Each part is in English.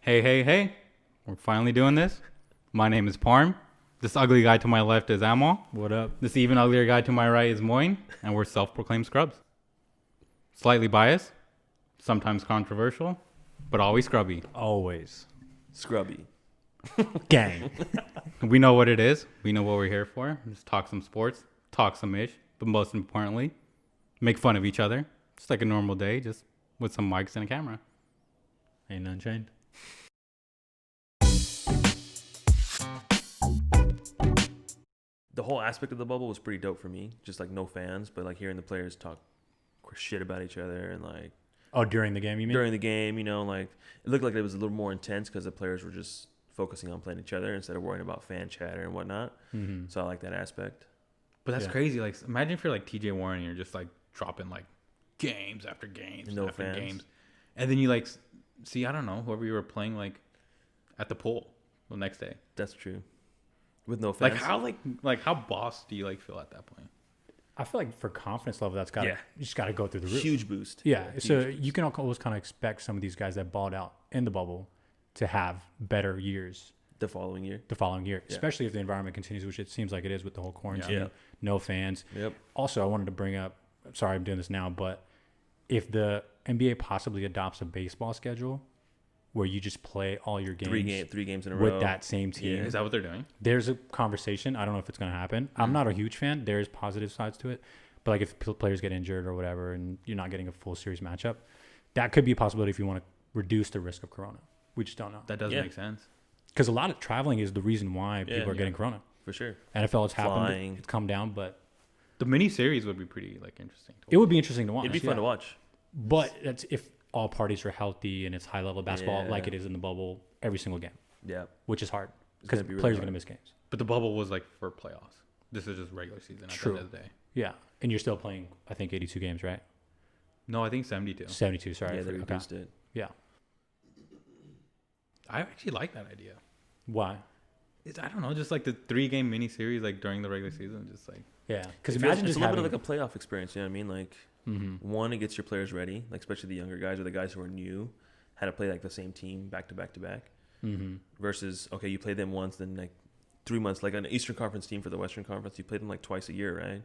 Hey. We're finally doing this. My name is Parm. This ugly guy to my left is Amal. What up? This even uglier guy to my right is Moyne. And we're self-proclaimed scrubs. Slightly biased, sometimes controversial, but always scrubby. Always. Scrubby. Gang. We know what it is. We know what we're here for. Just talk some sports, talk some ish, but most importantly, make fun of each other. Just like a normal day, just with some mics and a camera. Ain't none changed. The whole aspect of the bubble was pretty dope for me. Just like no fans, but like hearing the players talk shit about each other and like Oh, during the game, you mean? during the game, you know, like it looked like it was a little more intense because the players were just focusing on playing each other instead of worrying about fan chatter and whatnot. Mm-hmm. So I like that aspect. But that's Yeah. crazy. Like, imagine if you're like TJ Warren and you're just like dropping like games after games No after fans. games. And then you like see, I don't know, whoever you were playing like at the pool the next day. That's true. With no fans. Like how boss do you like feel at that point? I feel like for confidence level, that's got to Yeah. you just got to go through the roof. Huge boost. Yeah. So huge boost. you can always kind of expect some of these guys that balled out in the bubble to have better years The following year. the following year, Yeah. especially if the environment continues, which it seems like it is with the whole quarantine, Yeah. no fans. Yep. Also, I wanted to bring up, sorry I'm doing this now, but if the NBA possibly adopts a baseball schedule where you just play all your games Three games in a with row. that same team, Yeah. Is that what they're doing? there's a conversation. I don't know if it's going to happen. I'm not a huge fan. There's positive sides to it. But like if players get injured or whatever and you're not getting a full series matchup, that could be a possibility if you want to reduce the risk of corona. We just don't know. That doesn't Yeah. make sense. Because a lot of traveling is the reason why people are getting corona. For sure. NFL, it's happened. Flying. It's come down, but The mini series would be pretty like interesting. it would be interesting to watch. It'd be fun to watch. But that's if all parties are healthy and it's high level basketball Yeah. like it is in the bubble every single game, Yeah. which is hard It's because gonna be really players are hard. going to miss games. But the bubble was like for playoffs. This is just regular season at True. the end of the day. Yeah. And you're still playing, I think, 82 games, right? No, I think 72. 72, sorry. Yeah, they Okay. reduced it. Yeah. I actually like that idea. Why? I don't know, just like the 3-game mini series like during the regular season, just like Yeah. Because It feels- imagine it's just a little having... bit like a playoff experience. You know what I mean? Like one, it gets your players ready, like especially the younger guys or the guys who are new, how to play like the same team back to back to back. Versus okay, you play them once, then like 3 months, like an Eastern Conference team for the Western Conference, you play them like twice a year, right?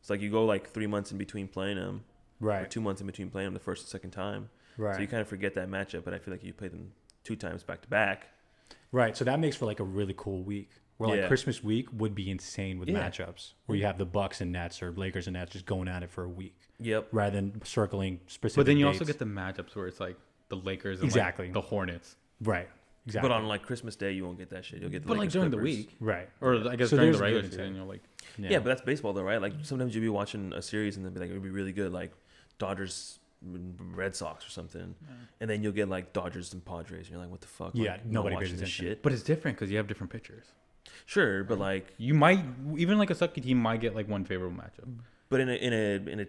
It's like you go like 3 months in between playing them, or Right. 2 months in between playing them the first and second time. Right. So you kind of forget that matchup, but I feel like you play them 2 times back to back. Right. So that makes for like a really cool week. Where like Yeah. Christmas week would be insane with Yeah. matchups. Where you have the Bucks and Nets or Lakers and Nets just going at it for a week. Yep. Rather than circling specific But then you dates. also get the matchups where it's like the Lakers and Exactly. like the Hornets. Right. Exactly. But on like Christmas Day, you won't get that shit. You'll get the But like Lakers, during the Clippers. week. Right. Or I guess So during there's the regular good season, intent. you're like Yeah, but that's baseball though, right? Like sometimes you'll be watching a series and they'll be like, it would be really good, like Dodgers, Red Sox or something, and then you'll get like Dodgers and Padres, and you're like, what the fuck? Yeah, like, nobody watching pays this attention. shit. But it's different because you have different pitchers. Sure, but like, You might even like a sucky team might get like one favorable matchup. but in an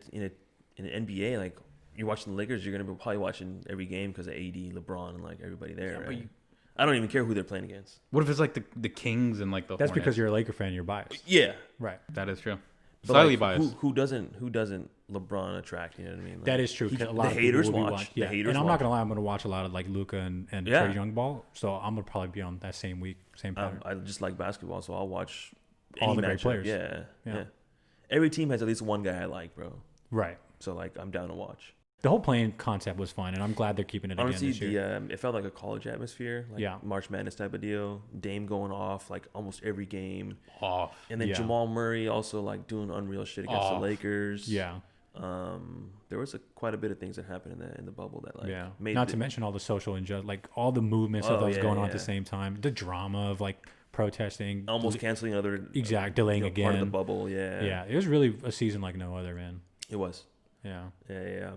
NBA, like you're watching the Lakers, you're gonna be probably watching every game because of AD, LeBron, and like everybody there. Yeah, but right? I don't even care who they're playing against. What if it's like the Kings and like the That's Hornets? because you're a Laker fan. You're biased. Yeah, Right. That is true. but Slightly like, biased. Who doesn't LeBron attract? You know what I mean? Like, That is true. 'Cause a lot the of people haters will be watch. Yeah. The haters and I'm watch. not gonna lie. I'm gonna watch a lot of like Luca and Yeah. Trey Young ball. So I'm gonna probably be on that same week, same pattern. I just like basketball, so I'll watch All any the great matchup. players. Yeah, Yeah. yeah. Every team has at least one guy I like, bro. Right. So like, I'm down to watch. The whole playing concept was fun, and I'm glad they're keeping it Honestly, again this year. it felt like a college atmosphere, like Yeah. March Madness type of deal. Dame going off like almost every game, Off. and then Yeah. Jamal Murray also like doing unreal shit against the Off. Lakers. Yeah. There was quite a bit of things that happened in the bubble that like Yeah. made Not the- to mention all the social injustice, like all the movements of Oh, those yeah, going on at yeah. the same time. The drama of like protesting, almost canceling another delaying part of the again. bubble. Yeah, Yeah, it was really a season like no other, man. it was. Yeah. Yeah.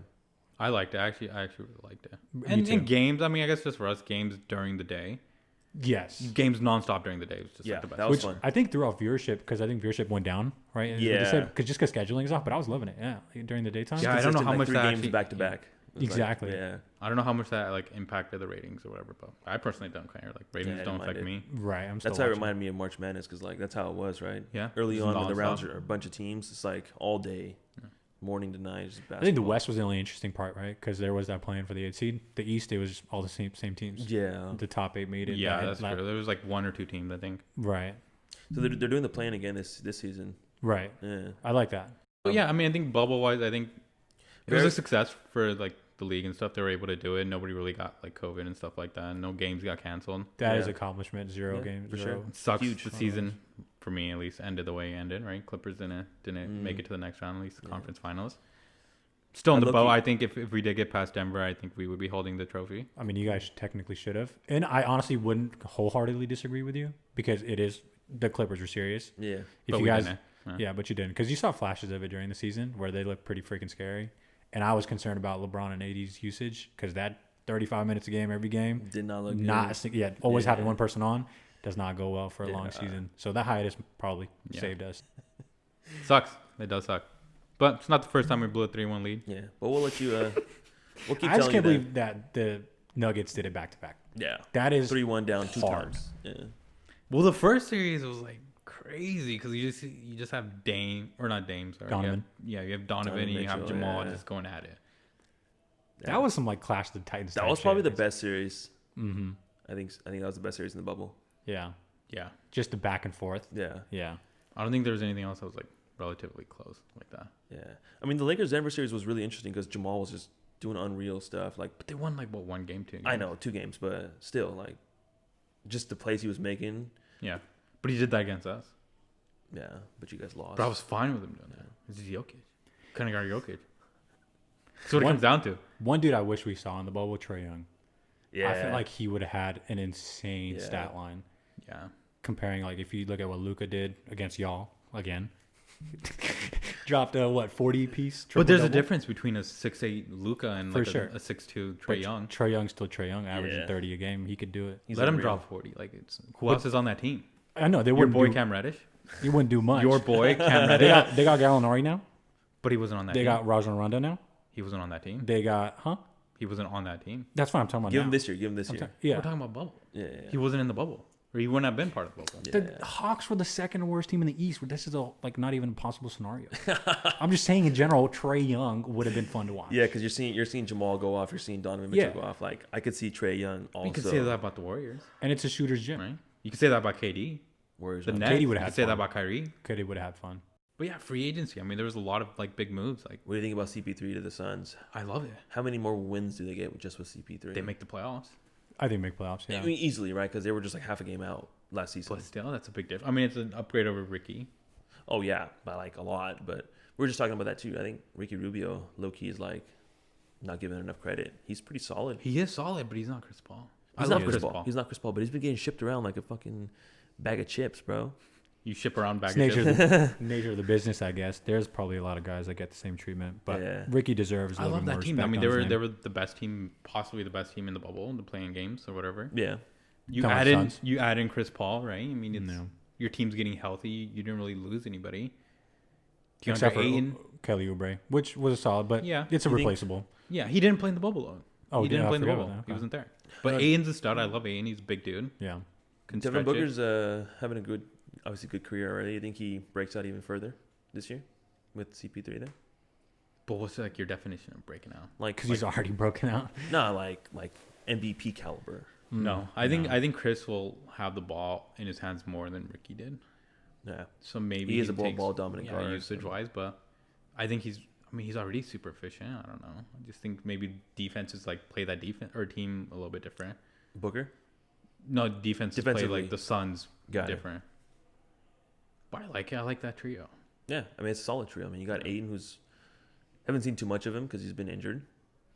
I liked it. I actually really liked it. Me And too. in games, I mean, I guess just for us, games during the day, Yes. games nonstop during the day was just Yeah, like the best. that was Which fun. I think threw off viewership because I think viewership went down, right? And Yeah. Because scheduling is off, but I was loving it. Yeah, during the daytime. Yeah, I don't know Consistent, how like, much 3 that games actually- back to back. It was like- Exactly. yeah. I don't know how much that like impacted the ratings or whatever, but I personally don't care. Like ratings Yeah, I don't don't affect mind me. Right. I'm still That's how it watching. reminded me of March Madness because like that's how it was, right? Yeah. Early Just on when the nonstop. rounds are a bunch of teams, it's like all day. morning to night. Just basketball. I think the West was the only interesting part, right? Because there was that plan for the 8th seed. The East, it was just all the same teams. Yeah. The top 8 made it. Yeah, that's true. There was like 1 or 2 teams, I think. Right. So they're doing the plan again this season. Right. Yeah. I like that. But yeah, I mean, I think bubble wise, I think it was a success for like the league and stuff. They were able to do it. Nobody really got like COVID and stuff like that. No games got canceled. That is accomplishment. 0 games. For sure. It sucks. Huge. The season for me at least ended the way it ended. Right, Clippers didn't make it to the next round, at least the conference finals. Still in the boat. I think if we did get past Denver, I think we would be holding the trophy. I mean, you guys technically should have. And I honestly wouldn't wholeheartedly disagree with you because it is the Clippers were serious. Yeah. If But you we guys, didn't. yeah, but you didn't because you saw flashes of it during the season where they looked pretty freaking scary. And I was concerned about LeBron and AD's usage because that 35 minutes a game every game Did not look good. Always having one person on does not go well for a long Yeah. season. So that hiatus probably saved us. Sucks. It does suck. But it's not the first time we blew a 3-1 lead. Yeah. But we'll let you. We'll keep I just telling can't you believe that the Nuggets did it back to back. Yeah. That is 3-1 down 2 hard. times. Yeah. Well, the first series was like crazy because you just have Dame or not Dame, sorry. Donovan. You have Donovan and you have Mitchell, Jamal yeah. just going at it. That was some like Clash of the Titans. That type was shit. probably the best series. Mm-hmm. I think that was the best series in the bubble. Yeah. Yeah. Just the back and forth. Yeah. Yeah. I don't think there was anything else that was like relatively close like that. Yeah. I mean, the Lakers Denver series was really interesting because Jamal was just doing unreal stuff. Like, But they won like what, 1 game, 2 games? I know 2 games, but still, like, just the plays he was making. Yeah. But he did that against us. Yeah. But you guys lost. But I was fine with him doing that. This is Jokic. Couldn't guard Jokic. That's what it comes down to. One dude I wish we saw in the bubble, Trae Young. Yeah. I feel like he would have had an insane stat line. Yeah. Comparing, like, if you look at what Luka did against y'all again, dropped a 40 piece. But there's a triple-double? difference between a 6'8" Luka and For like sure. a 6'2" But Trae Young. Trae Young's still Trae Young, averaging Yeah. 30 a game. He could do it. He's Let him unreal. drop 40. Like who else is on that team? I know they Your wouldn't boy do, Cam Reddish. He wouldn't do much. Your boy Cam they Reddish. got Gallinari now. But he wasn't on that They team. got Rajon Rondo now. He wasn't on that team. They got He wasn't on that team. That's what I'm talking about. Give now. him this year. Give him this year. Yeah. We're talking about bubble. Yeah. He wasn't in the bubble. Or he wouldn't have been part of the bubble. Yeah. The Hawks were the second worst team in the East. This is not even a possible scenario. I'm just saying in general, Trae Young would have been fun to watch. Yeah, because you're seeing Jamal go off. You're seeing Donovan Mitchell go off. Like, I could see Trae Young also. You could say that about the Warriors, And it's a shooter's gym. right? You could say that about KD. Warriors. The won. Nets. KD You would've could had say that fun. about Kyrie. Cody would have had fun. But yeah, free agency. I mean, there was a lot of like big moves. Like What do you think about CP3 to the Suns? I love it. How many more wins do they get just with CP3? They make the playoffs. I think make playoffs. Yeah. I mean, easily, right? Because they were just like half a game out last season. But still, that's a big difference. I mean, it's an upgrade over Ricky. Oh yeah, by like a lot. But we were just talking about that too. I think Ricky Rubio, low key, is like not given enough credit. He's pretty solid. He is solid, but he's not Chris Paul. He's I not love Chris Paul. He's not Chris Paul, but he's been getting shipped around like a fucking bag of chips, bro. You ship around It's baggage. nature of the business, I guess. There's probably a lot of guys that get the same treatment, but Yeah. Ricky deserves. A I little love bit that more team. I respect mean, on they his were name. they were the best team, possibly the best team in the bubble, the playing games or whatever. Yeah. You Come on, add in Suns. you add in Chris Paul, right? I mean, it's, No. your team's getting healthy. You didn't really lose anybody. Except for Ayton, Kelly Oubre, which was a solid, but Yeah. it's a You think- replaceable. yeah, he didn't play in the bubble though. Oh, he didn't I play in the forgot bubble. about that. He Okay. wasn't there. But Uh, Ayton's a stud. I love Ayton. He's a big dude. Yeah. Can Devin stretch it. Booker's having a good, obviously good career already. I think he breaks out even further this year with CP3 there. But what's like your definition of breaking out? Like, Because he's already broken out. nah, like MVP caliber. No, I think Chris will have the ball in his hands more than Ricky did. Yeah. So maybe He is a takes- ball dominant guard. usage wise, but I think he's already super efficient. I don't know. I just think maybe defenses like play that defense or team a little bit different. Booker. No, defenses play Defensively. like the Suns Got it. different. But I like that trio. Yeah, I mean it's a solid trio. I mean you got Aiden, who's haven't seen too much of him because he's been injured,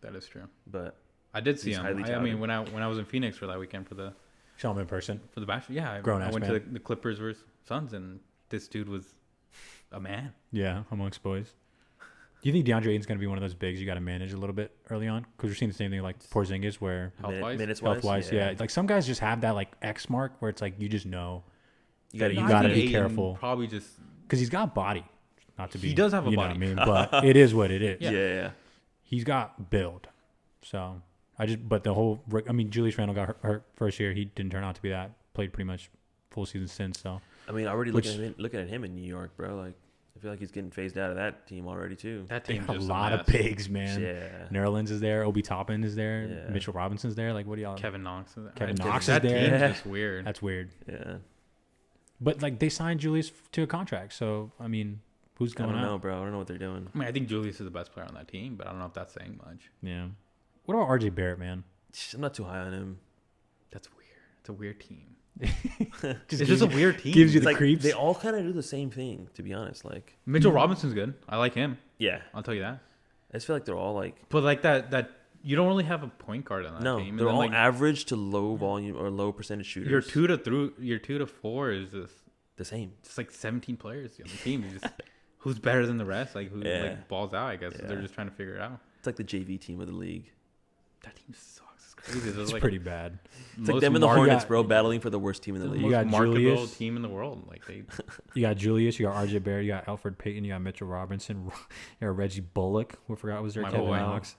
That is true. but I did see He's him. highly I mean, touted. when I was in Phoenix for that weekend for the Show him in person. Bachelor, yeah, I Grown-ass went to man. the Clippers versus Suns, and this dude was a man. Yeah, amongst boys. Do you think DeAndre Ayton's going to be one of those bigs you got to manage a little bit early on? Because we're seeing the same thing like Porzingis, where Health-wise? minutes health-wise, yeah. Like some guys just have that like X mark where it's like you just know You gotta You use gotta it. be Ayton careful. Probably just because he's got body. Not to be, He does have a you know body. what I mean, but it is what it is. Yeah. He's got build. So but the whole, I mean, Julius Randle got hurt first year. He didn't turn out to be that. Played pretty much full season since. So I mean, already looking at him in New York, bro. Like, I feel like he's getting phased out of that team already too. That They team's have a just lot mess. of bigs, man. Yeah. Nerlens is there. Obi Toppin is there. Yeah. Mitchell Robinson's there. Like, what do y'all? Kevin Knox is there. Kevin That Knox team's is there. just weird. That's weird. Yeah. But like, they signed Julius to a contract. So I mean, who's I going don't out? know, bro. I don't know what they're doing. I mean, I think Julius is the best player on that team, but I don't know if that's saying much. Yeah. What about RJ Barrett, man? I'm not too high on him. That's weird. It's a weird team. Just It's just a weird team. gives you It's the like creeps. they all kind of do the same thing, to be honest. Like, Mitchell Robinson's good. I like him. yeah, I'll tell you that. I just feel like they're all like, But like that you don't really have a point guard on that no, team. And they're then, all like, average to low volume or low percentage shooters. your 2 to 4 is the same. just like 17 players on the team. You just who's better than the rest? Like who Yeah. like balls out? I guess Yeah. they're just trying to figure it out. It's like the JV team of the league. That team sucks. It's crazy. There's It's like pretty bad. It's like them and the mar- Hornets, got- bro, battling for the worst team in the the league. You most got marketable Julius. team in the world. Like they You got Julius, you got RJ Barrett, you got Alfred Payton, you got Mitchell Robinson, you got Reggie Bullock, who I forgot was there, My Kevin boy. Knox,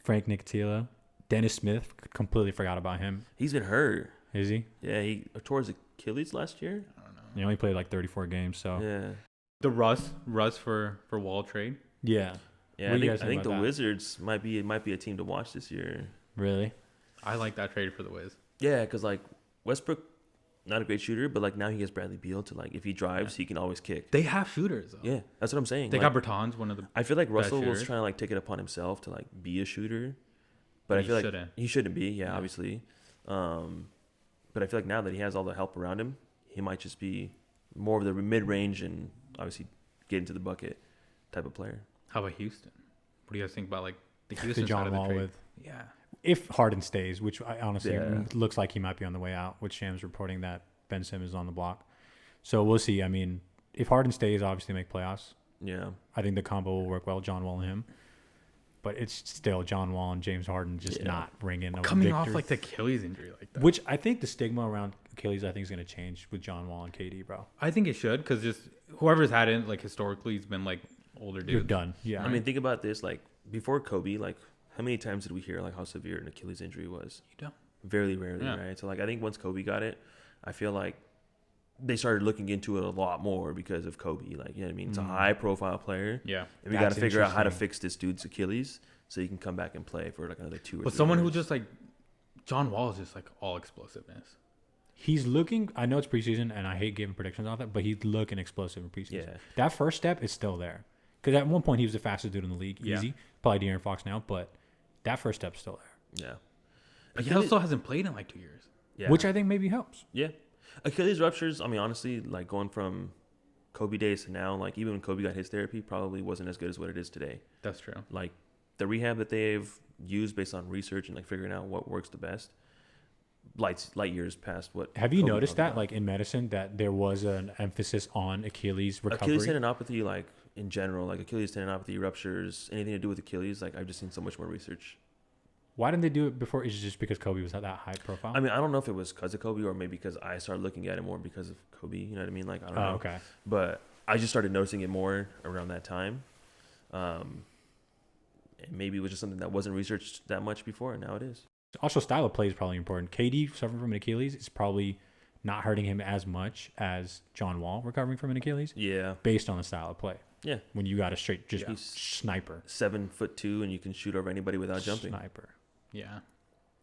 Frank Nicotillo, Dennis Smith, completely forgot about him. He's been hurt. Is he? Yeah, he tore his Achilles last year. I don't know. He only played like 34 games, so Yeah, The Russ for Wall trade. yeah. yeah. What do you I guys think think the about that? Wizards might be a team to watch this year. Really? I like that trade for the Wiz. Yeah, because like Westbrook, not a great shooter, but like now he has Bradley Beal to like if he drives, he can always kick. They have shooters though. Yeah, that's what I'm saying. They Like, got Bertans, one of the I feel like Russell was shooters. trying to like take it upon himself to like be a shooter, but I He feel like shouldn't. he shouldn't be. Yeah, Yeah. obviously. But I feel like now that he has all the help around him, he might just be more of the mid range and obviously get into the bucket type of player. How about Houston? What do you guys think about like the The Houston side John of the Wall trade? with. Yeah. If Harden stays, which I honestly Yeah. looks like he might be on the way out, with Shams reporting that Ben Simmons is on the block. So we'll see. I mean, if Harden stays, obviously make playoffs. Yeah, I think the combo will work well, John Wall and him. But it's still John Wall and James Harden just Yeah. not ringing. Coming off like the Achilles injury like that. Which I think the stigma around Achilles, I think, is going to change with John Wall and KD, bro. I think it should because just whoever's had it like historically has been like older You're dudes. done. Yeah. I mean, think about this. Like before Kobe, like how many times did we hear like how severe an Achilles injury was? You don't. Very rarely, Yeah. right? So like I think once Kobe got it, I feel like they started looking into it a lot more because of Kobe. Like, you know what I mean? It's a high profile player. Yeah. And we got to That's figure out how to interesting. fix this dude's Achilles so he can come back and play for like another 2 or 3 But someone who years. just like John Wall is just like all explosiveness. He's looking, I know it's preseason, and I hate giving predictions off it, but he's looking explosive in preseason. Yeah. That first step is still there. Because at one point, he was the fastest dude in the league. Yeah. Easy. Probably De'Aaron Fox now, but that first step's still there. Yeah. But he Achilles- also hasn't played in like 2 years. yeah. Which I think maybe helps. Yeah. Achilles ruptures, I mean, honestly, like going from Kobe days to now, like even when Kobe got his therapy, probably wasn't as good as what it is today. That's true. Like the rehab that they've used based on research and like figuring out what works the best, light years past what. Have you Kobe noticed talked that, about. like in medicine, that there was an emphasis on Achilles recovery? Achilles tendinopathy, like in general, like Achilles tendinopathy ruptures, anything to do with Achilles, like I've just seen so much more research. Why didn't they do it before? Is it just because Kobe was at that high profile? I mean, I don't know if it was because of Kobe or maybe because I started looking at it more because of Kobe. You know what I mean? Like I don't know. okay. But I just started noticing it more around that time. And maybe it was just something that wasn't researched that much before, and now it is. Also, style of play is probably important. KD suffering from an Achilles is probably not hurting him as much as John Wall recovering from an Achilles, Yeah. based on the style of play. Yeah. When you got a straight, just Yeah. sniper. 7'2" and you can shoot over anybody without jumping. Sniper. Yeah.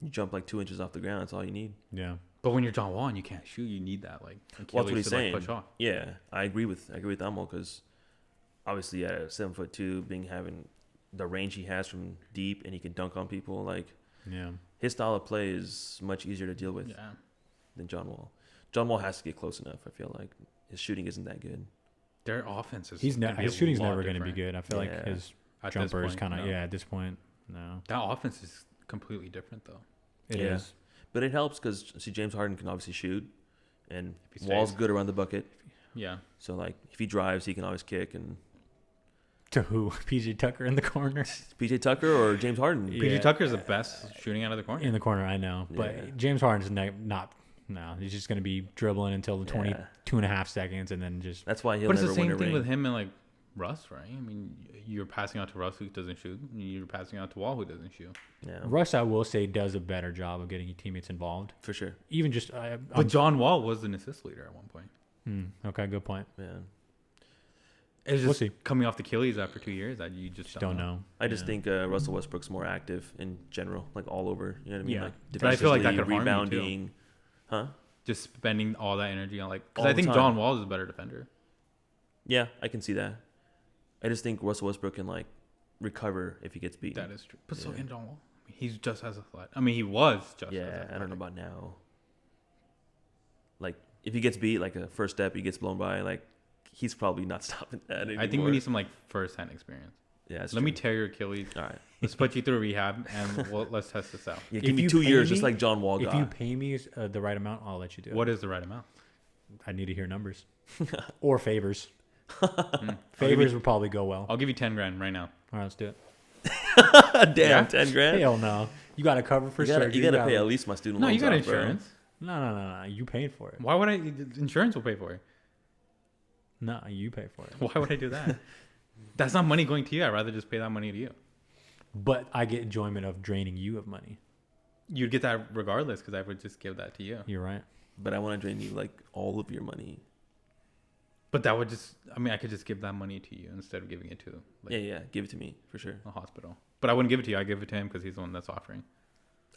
You jump like 2 inches off the ground. That's all you need. Yeah. But when you're John Wall and you can't shoot, you need that like Well, that's what Achilles he's to saying. like push off. Yeah, I agree with Amo because obviously at 7'2", having the range he has from deep and he can dunk on people, like Yeah. his style of play is much easier to deal with Yeah. than John Wall. John Wall has to get close enough. I feel like his shooting isn't that good. Their offense is His shooting's never going to be different good. I feel Yeah. like his at this jumper is point, kind of, no. yeah, at this point, no. That offense is completely different though. It Yeah. is. But it helps because see James Harden can obviously shoot, and If he Wall's stays. good around the bucket. Yeah. So like if he drives, he can always kick. And To who? PJ Tucker in the corner? PJ Tucker or James Harden. Yeah. PG Tucker's the best shooting out of the corner. In the corner, I know. But Yeah. James Harden's not, no. He's just going to be dribbling until the Yeah. 22.5 seconds and then just, That's why he'll But it's never the win same a thing ring. with him and like Russ, right? I mean, you're passing out to Russ who doesn't shoot. And you're passing out to Wall who doesn't shoot. Yeah, Russ, I will say, does a better job of getting teammates involved. for sure. Even just, But John Wall was an assist leader at one point. okay, good point. Yeah. It's We'll just see. coming off the Achilles after 2 years that you just Don't know. I just think Russell Westbrook's more active in general, like all over. You know what I mean? Yeah. Like But I feel like that defensively, could harm you, too. rebounding. Huh? Just spending all that energy on like, because All I the think time. John Wall is a better defender. Yeah, I can see that. I just think Russell Westbrook can like recover if he gets beat. That is true. But so Yeah. can John Wall. I mean, he's just as athletic. I mean, he was just. as Yeah, athletic. I don't know about now. Like if he gets beat, like a first step, he gets blown by. Like he's probably not stopping that anymore. I think we need some like first-hand experience. Yeah, that's Let me true. tear your Achilles. All right. Let's put you through rehab and let's test this out. Yeah, If give me you 2 pay years, just me- like John Wall If got. you pay me the right amount, I'll let you do it. What is the right amount? I need to hear numbers or favors. I'll Favors would probably go well. give you 10 grand right now. All right, let's do it. Damn, Yeah? 10 grand. Hell no. You got to cover for You gotta, surgery. you gotta pay at least my student No, loans. you got off, bro. insurance. No. You paid for it. Why would I? Insurance will pay for it. No, you pay for it. Why would I do that? That's not money going to you. I'd rather just pay that money to you. But I get enjoyment of draining you of money. You'd get that regardless because I would just give that to you. You're right. But I want to drain you like all of your money. But that would just, I mean, I could just give that money to you instead of giving it to like, Yeah, give it to me for sure. a hospital. But I wouldn't give it to you. I'd give it to him because he's the one that's offering.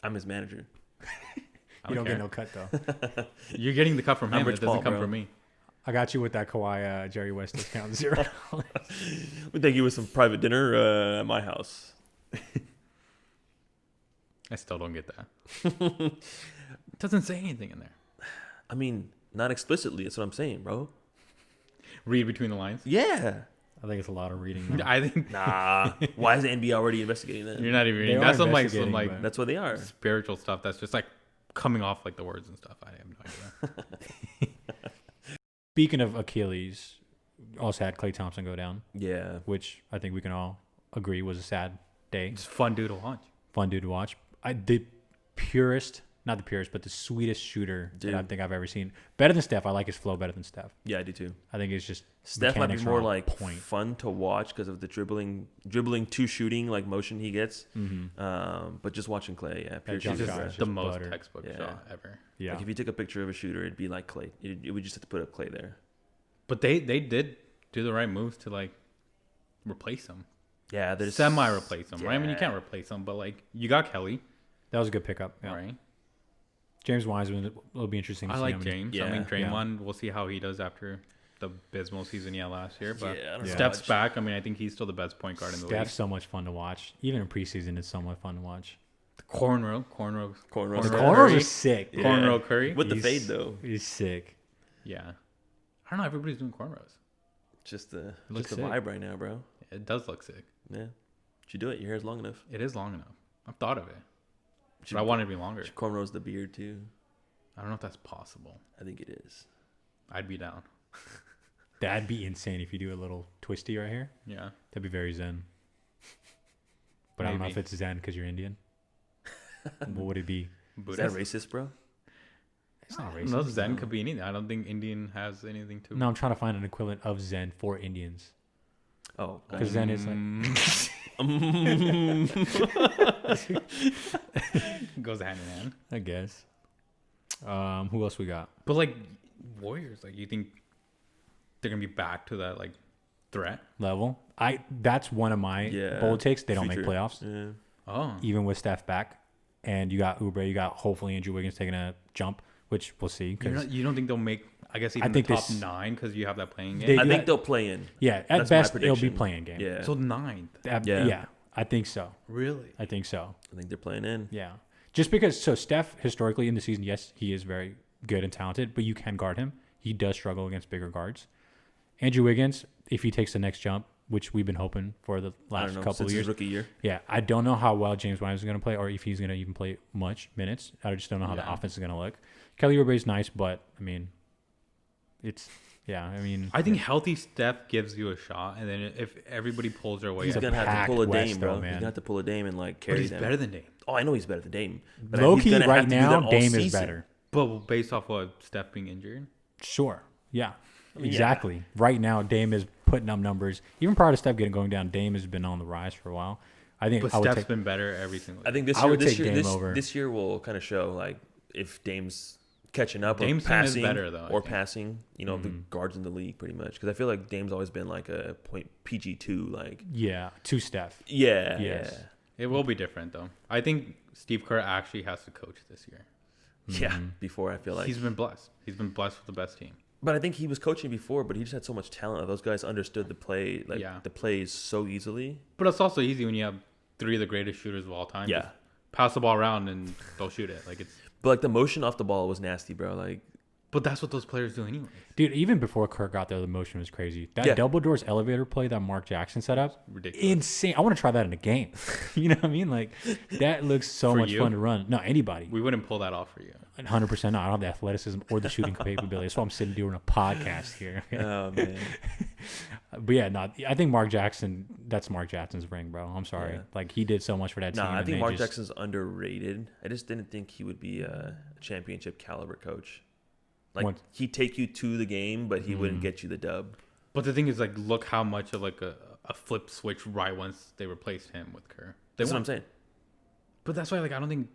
I'm his manager. I You don't care. get no cut, though. You're getting the cut from I'm him. Rich It doesn't Paul, come bro. from me. I got you with that Kawhi Jerry West discount $0. We take you with some private dinner at my house. I still don't get that. It doesn't say anything in there. I mean, not explicitly. That's what I'm saying, bro. Read between the lines. Yeah. I think it's a lot of reading. though. I think Nah. Why is the NBA already investigating that? you're not even They reading. are That's some like investigating, but- That's what they are. spiritual stuff that's just like coming off like the words and stuff. I have no idea. Speaking of Achilles, also had Klay Thompson go down, Yeah. which I think we can all agree was a sad day. It's fun dude to watch. Fun dude to watch. The purest, not the purest, but the sweetest shooter Dude. that I think I've ever seen. Better than Steph. I like his flow better than Steph. Yeah, I do too. I think it's just Steph might be mechanics are more on like point. fun to watch because of the dribbling to shooting like motion he gets. Mm-hmm. But just watching Clay, yeah, pure That jump shooter, shot bro. is The just most butter. textbook Yeah. shot ever. Yeah. Like if you took a picture of a shooter, it'd be like Clay. It would just have to put up Clay there. But they did do the right moves to like replace him. Yeah, there's Semi replace him, right? I mean, you Yeah. can't replace him, but like you got Kelly, That was a good pickup. Yeah. right? James Wiseman will be interesting to I see. like how many- James. Yeah. I mean, Yeah. Draymond. We'll see how he does after the abysmal season he had last year. But Yeah, I don't know Steph's much. back. I mean, I think he's still the best point guard in the Steph's so much fun to watch. Even in preseason, it's somewhat fun to watch. league. Cornrows. The Cornrows. corners Curry. are sick. Yeah. Cornrow Curry. With the He's- fade though. He's sick. Yeah. I don't know. Everybody's doing cornrows. Just the Looks just the sick. vibe right now, bro. It does look sick. Yeah. Should do it. Your hair's long enough. It is long enough. I've thought of it, Should but I want it to be longer. cornrows the beard too. I don't know if that's possible. I think it is. I'd be down. That'd be insane if you do a little twisty right here. Yeah. That'd be very zen. But I don't know if Maybe. it's zen because you're Indian. What would it be? Is that racist, bro? It's not racist. No, Zen could be anything. I don't think Indian has anything to. No, I'm trying to find an equivalent of zen for Indians. Oh, Because Zen is like goes hand in hand. I guess. Who else we got? But like Warriors, like you think they're gonna be back to that like threat? Level. That's one of my Yeah. bold takes. They don't Future. make playoffs, Yeah. Oh, even with Steph back. And you got Oubre, you got hopefully Andrew Wiggins taking a jump, which we'll see. you don't think they'll make? I guess even I think the top this- 9 because you have that playing They- game. I Yeah. think they'll play in. Yeah, at That's my best it'll be prediction. playing game. Yeah. So 9th. Yeah. Yeah, I think so. Really? I think so. I think they're playing in. Yeah. Just because, so Steph, historically in the season, yes, he is very good and talented, but you can guard him. He does struggle against bigger guards. Andrew Wiggins, if he takes the next jump, which we've been hoping for the I last don't know. couple Since of years. his rookie year. Yeah, I don't know how well James Wiseman is going to play or if he's going to even play much minutes. I just don't know how the Yeah. offense is going to look. Kelly Oubre is nice, but, I mean, it's, yeah, I mean. I think healthy Steph gives you a shot, and then if everybody pulls their way, He's out, gonna have to packed pull a West, Dame, though, bro. He's man. gonna have to pull a Dame and like but carry he's them. better than Dame. Oh, I know he's better than Dame. But Low he's key, gonna have right to do now, that all Dame is season. better. But based off what Steph being injured, Sure. Yeah. Yeah. Exactly. Right now, Dame is putting up numbers. Even prior to Steph going down, Dame has been on the rise for a while. I think but I would Steph's take. been better every single. I think this I year, would this take year, Dame this, over. this year will kind of show like if Dame's catching up or Dame's team is passing better, though, I think. passing, the guards in the league pretty much. Because I feel like Dame's always been like a point PG2, like to Steph. yeah, Yes. yeah. It will be different though. I think Steve Kerr actually has to coach this year. Yeah, before I feel like He's been blessed. He's been blessed with the best team. But I think he was coaching before, but he just had so much talent. Those guys understood the play, the plays so easily. But it's also easy when you have 3 of the greatest shooters of all time. Yeah. Just pass the ball around and they'll shoot it. Like it's. But like the motion off the ball was nasty, bro. Like, But that's what those players do anyway. Dude, even before Kirk got there, the motion was crazy. That double doors elevator play that Mark Jackson set up, Ridiculous. insane. I want to try that in a game. You know what I mean? Like, that looks so For much you? fun to run. No, anybody. We wouldn't pull that off for you. 100% not. I don't have the athleticism or the shooting capability. That's why I'm sitting doing a podcast here. oh man, But yeah, no, I think Mark Jackson, that's Mark Jackson's ring, bro. I'm sorry. Yeah. Like, he did so much for that team. nah. I and think they Mark just- Jackson's underrated. I just didn't think he would be a championship caliber coach. Like What? he'd take you to the game, but he wouldn't get you the dub. But the thing is, like, look how much of like a flip switch right once they replaced him with Kerr. That's what I'm saying. But that's why, like, I don't think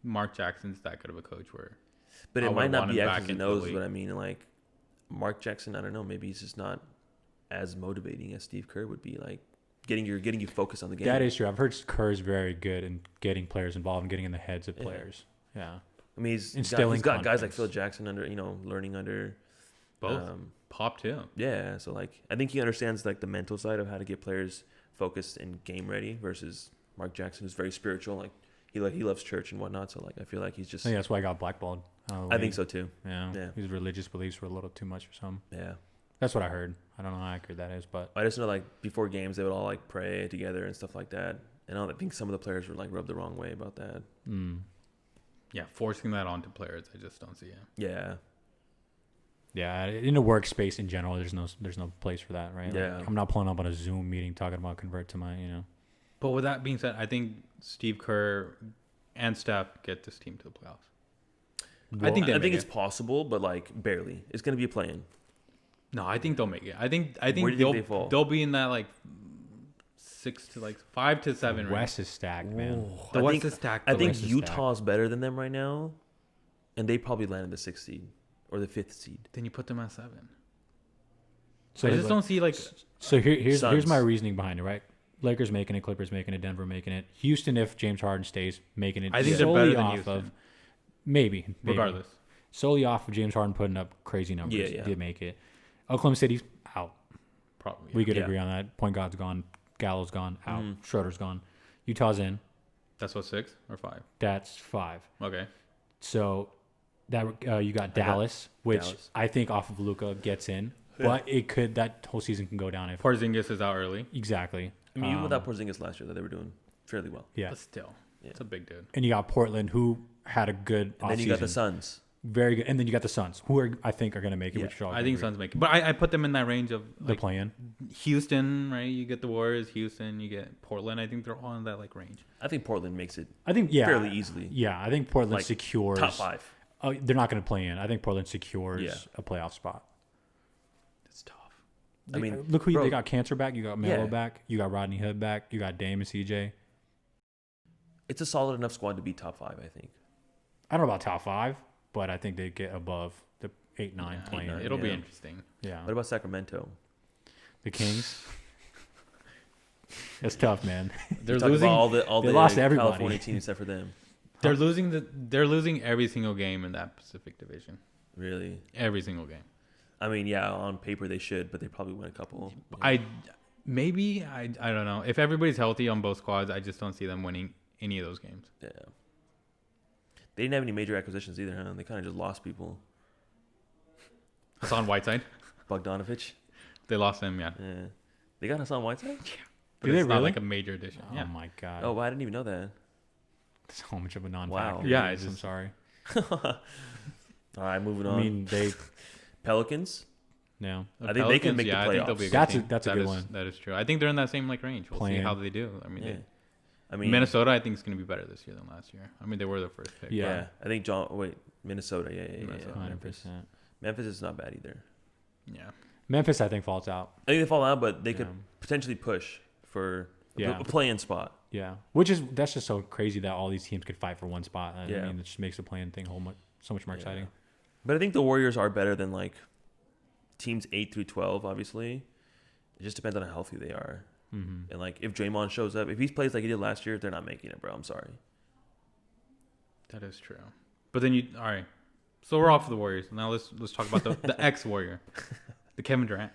Mark Jackson's that good of a coach. Where, But I it would might not want be him back X's and into the O's. league. What I mean, like Mark Jackson, I don't know. Maybe he's just not as motivating as Steve Kerr would be. Like getting you focused on the game. That is true. I've heard Kerr's very good in getting players involved and getting in the heads of players. Yeah. I mean, he's Instilling got guys like confidence. Phil Jackson under, learning under. both Pop too. Yeah, so like I think he understands like the mental side of how to get players focused and game ready versus Mark Jackson, who's very spiritual. Like he loves church and whatnot. So like I feel like he's just. I think that's why I got blackballed. I think so too. Yeah. Yeah. His religious beliefs were a little too much for some. Yeah, That's what I heard. I don't know how accurate that is, but I just know like before games they would all like pray together and stuff like that. And I think some of the players were like rubbed the wrong way about that. Yeah, forcing that onto players, I just don't see it. Yeah, yeah, in a workspace in general, there's no place for that, right? Yeah. Like, I'm not pulling up on a Zoom meeting talking about convert to my, But with that being said, I think Steve Kerr and Steph get this team to the playoffs. I think they I make think it. it's possible, but like barely. It's gonna be a play-in. No, I think they'll make it. I think Where do you think they fall? they'll be in that like 5 to 7 range. West is stacked, man. The I West think, is stacked. I the think West is Utah's better than them right now, and they probably landed the 6th seed or the 5th seed. Then you put them at 7. So I just don't see like. So here's Suns. my reasoning behind it, right? Lakers making it, Clippers making it, Denver making it, Houston if James Harden stays making it. I think they're solely better than off Houston. of maybe Regardless. solely off of James Harden putting up crazy numbers. Yeah. Did make it. Oklahoma City's out. Probably. We could Yeah. agree on that. Point guard's gone. Gallo's gone. Out. Mm-hmm. Schroeder's gone. Utah's in. That's what 6 or 5. That's 5. Okay. So that you got Dallas, which Dallas. I think off of Luka gets in, but that whole season can go down if Porzingis is out early, exactly. I mean, even without Porzingis last year, that they were doing fairly well. Yeah, but still, Yeah. it's a big dude. and you got Portland, who had a good And offseason. then you got the Suns. Very good, and then you got the Suns, who I think are going to make it. Yeah. Which y'all I can think agree. Suns make it, but I put them in that range of the like play-in. Houston, right? You get the Warriors, Houston, you get Portland. I think they're all in that like range. I think Portland makes it I think fairly easily. Yeah, I think Portland Like, secures top 5. Oh, they're not going to play in. I think Portland secures Yeah. a playoff spot. It's tough. I mean, look who bro, they got. Cancer back. You got Melo Yeah. back. You got Rodney Hood back. You got Dame and CJ. it's a solid enough squad to be top 5, I think. I don't know about top 5, but I think they get above the 8, 9 Yeah, playing. It'll be Yeah. interesting. Yeah, What about Sacramento? the Kings. It's tough, man. They're Talk about losing. all they the lost to everybody. California teams except for them. They're losing every single game in that Pacific Division. Really? Every single game. I mean, yeah, on paper they should, but they probably win a couple. I don't know. If everybody's healthy on both squads, I just don't see them winning any of those games. Yeah. They didn't have any major acquisitions either, huh? They kind of just lost people. Hassan Whiteside, Bogdanovich. they lost him, yeah. Yeah. They got Hassan Whiteside? But Do they it's not really? like a major addition. Oh Yeah. my god. Oh, well, I didn't even know that. So much of a non-factor. Wow. Yeah, it it's is, I'm just- sorry. All right, moving on. I mean, they. Pelicans. Yeah. I think they can make the I think they'll be a playoffs. good That's a- team. that's a That good is- one. That is true. I think they're in that same like range. We'll see Playing. how they do. I mean, Yeah. they, I mean, Minnesota, I think is going to be better this year than last year. I mean, they were the first pick. Yeah. Yeah. I think Minnesota. Yeah. Minnesota. Memphis. 100%. Memphis is not bad either. Yeah. Memphis, I think, falls out. I think they fall out, but they could Yeah. potentially push for Yeah. a play-in spot. Yeah, that's just so crazy that all these teams could fight for one spot. I Yeah. mean, it just makes the playing thing so much more exciting. But I think the Warriors are better than like teams 8 through 12. Obviously, it just depends on how healthy they are. Mm-hmm. And like if Draymond shows up, if he plays like he did last year, they're not making it, bro. I'm sorry. That is true. But then all right. So we're off of the Warriors. Now let's talk about the ex-Warrior, the Kevin Durant,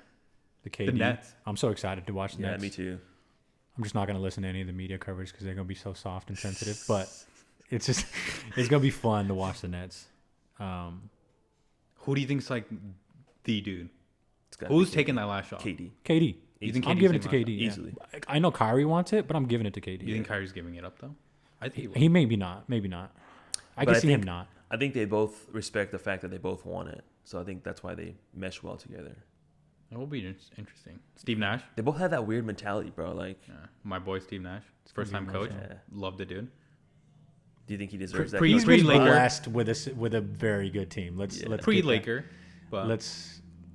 The KD. the Nets. I'm so excited to watch the Yeah, Nets. me too. I'm just not going to listen to any of the media coverage because they're going to be so soft and sensitive. But it's going to be fun to watch the Nets. Who do you think's like the dude? It's gotta Who's be taking that last shot? KD. KD. You think I'm KD's giving it to taking KD. last Yeah. Easily. I know Kyrie wants it, but I'm giving it to KD. You think Kyrie's giving it up though? I think he will. He maybe not. Maybe not. I But can I see him think- not. I think they both respect the fact that they both want it. So I think that's why they mesh well together. It will be interesting. Steve Nash, They both have that weird mentality, bro. Like, my boy Steve Nash, his first time coach. Yeah. Love the dude. do you think he deserves that? Pre- He's coaching been Laker. blessed with a very good team. Let's get that. Pre-Laker, but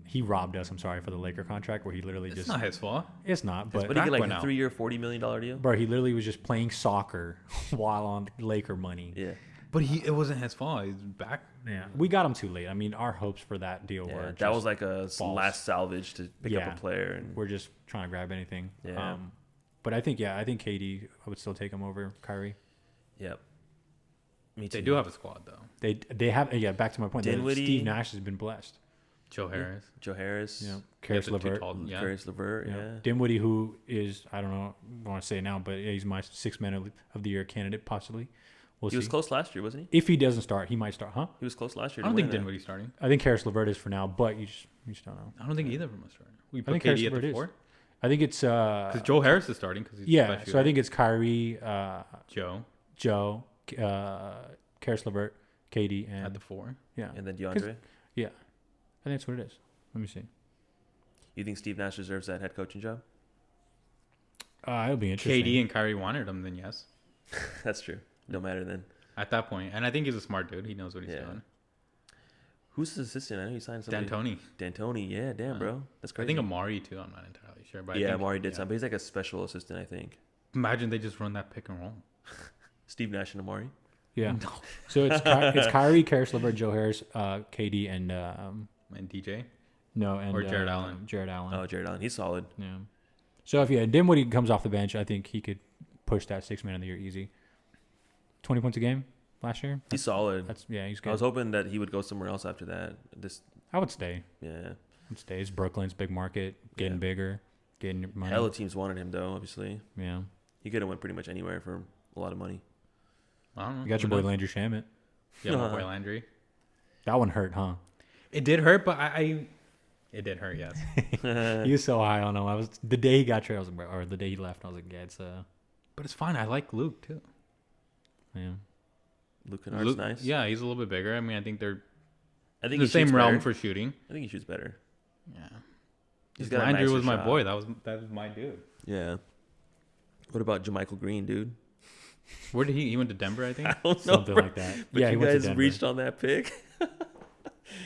He robbed us. I'm sorry for the Laker contract where he literally it's just. not his fault. It's not, but But he get like when a out. 3-year, $40 million deal. bro, he literally was just playing soccer while on Laker money. Yeah, But it wasn't his fault. He's back. Yeah, we got him too late. I mean, our hopes for that deal were that just- was like a false. last salvage to pick Yeah. up a player. And we're just trying to grab anything. Yeah. But I think KD. I would still take him over Kyrie. yep, me too. They do have a squad though. They have back to my point. Dinwiddie. Steve Nash has been blessed. Joe Harris. Joe Harris. Yeah, They have Karis the two LeVert. tall- Yeah. Caris LeVert. Yeah. Yeah. Dinwiddie, who is I don't know, I want to say it now, but he's my sixth man of the year candidate possibly. We'll He was see. close last year, wasn't he? If he doesn't start, he might start, huh? He was close last year. I don't to think win that. Dinwiddie's starting. I think Karis LeVert is for now, but you just don't know. I don't think either of them are starting. We I put think KD Harris at the LeVert is. 4 I think it's because Joe Harris is starting because he's the yeah. best So I shooter. think it's Kyrie, Joe Joe, Karis LeVert, KD, and at the 4. yeah, And then DeAndre. yeah. I think that's what it is. Let me see. You think Steve Nash deserves that head coaching job? It'll be interesting. KD and Kyrie wanted him, then yes. That's true. No matter then. At that point, and I think he's a smart dude. He knows what he's Yeah. doing. Who's his assistant? I know he signed somebody. D'Antoni. Yeah, damn, bro. That's I crazy. think Amari too. I'm not entirely sure, but I yeah, think, Amari did something. But he's like a special assistant, I think. Imagine they just run that pick and roll. Steve Nash and Amari. Yeah. No. So it's Kyrie, Karis LeVert, Joe Harris, KD, and And DJ. or Jared Allen. Jared Allen. Oh, Jared Allen. He's solid. Yeah. So if Dinwiddie comes off the bench, I think he could push that 6 man of the year easy. 20 points a game last year. He's solid. He's I good. was hoping that he would go somewhere else after that. I would stay. Yeah. It's Brooklyn's big market, getting Yeah. bigger, getting your money. Hella teams wanted him, though, obviously. Yeah. He could have went pretty much anywhere for a lot of money. I don't know. You got your Who boy knows? Landry Shamet. Yeah, my boy Landry. That one hurt, huh? It did hurt, but it did hurt. Yes. He was so high on him. I was the day he got traded, I was like, bro, or the day he left, I was like, yeah, it's But it's fine. I like Luke too. yeah. Luke Kennard's Luke, nice. Yeah, he's a little bit bigger. I mean, I think they're I think the he same shoots realm better. for shooting. I think he shoots better. Yeah. He's got a Landry nicer was my shot. boy. That was my dude. Yeah. What about JaMychal Green, dude? Where did he went to Denver? I think. I don't know, Something bro. like that. But yeah, he you went to guys Denver. reached on that pick.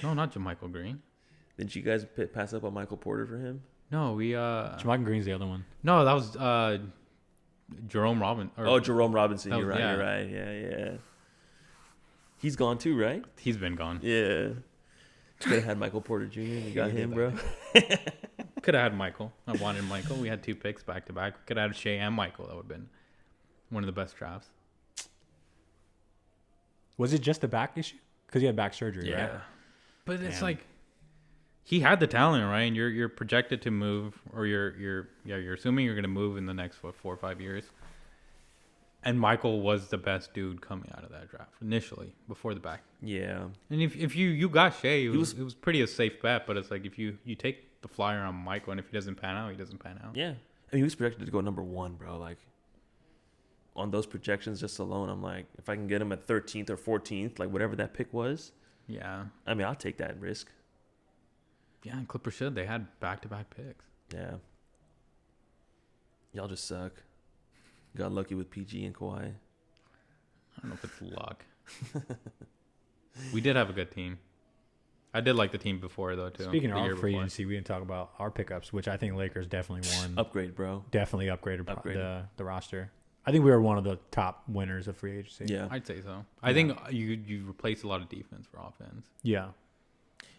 No, not JaMychal Green. Didn't you guys pass up on Michael Porter for him? No, we Jamal Green's the other one. No, that was Jerome Robin. Oh, Jerome Robinson. that You're was- right. yeah. You're right. Yeah. He's gone too, right? He's been gone. Yeah. Could have had Michael Porter Jr. You got him, bro. Could have had Michael. I wanted Michael. We had 2 picks back to back. Could have had Shea and Michael. That would have been one of the best drafts. Was it just a back issue? Because he had back surgery, right? But it's Damn. like he had the talent, right? And you're projected to move, or you're assuming you're going to move in the next 4 or 5 years. And Michael was the best dude coming out of that draft initially before the back. Yeah. And if you got Shea, it was- was pretty a safe bet. But it's like if you take the flyer on Michael, and if he doesn't pan out, he doesn't pan out. Yeah. I mean, he was projected to go number 1, bro. Like, on those projections just alone, I'm like, if I can get him at 13th or 14th, like whatever that pick was, Yeah. I mean, I'll take that risk. Yeah, and Clippers should. They had back-to-back picks. Yeah. Y'all just suck. Got lucky with PG and Kawhi. I don't know if it's luck. We did have a good team. I did like the team before, though, too. Speaking of the our year free before. agency, we didn't talk about our pickups, which I think Lakers definitely won. Upgrade, bro. Definitely upgraded Upgraded. the roster. I think we were one of the top winners of free agency. Yeah. I'd say so. I think you replaced a lot of defense for offense. Yeah.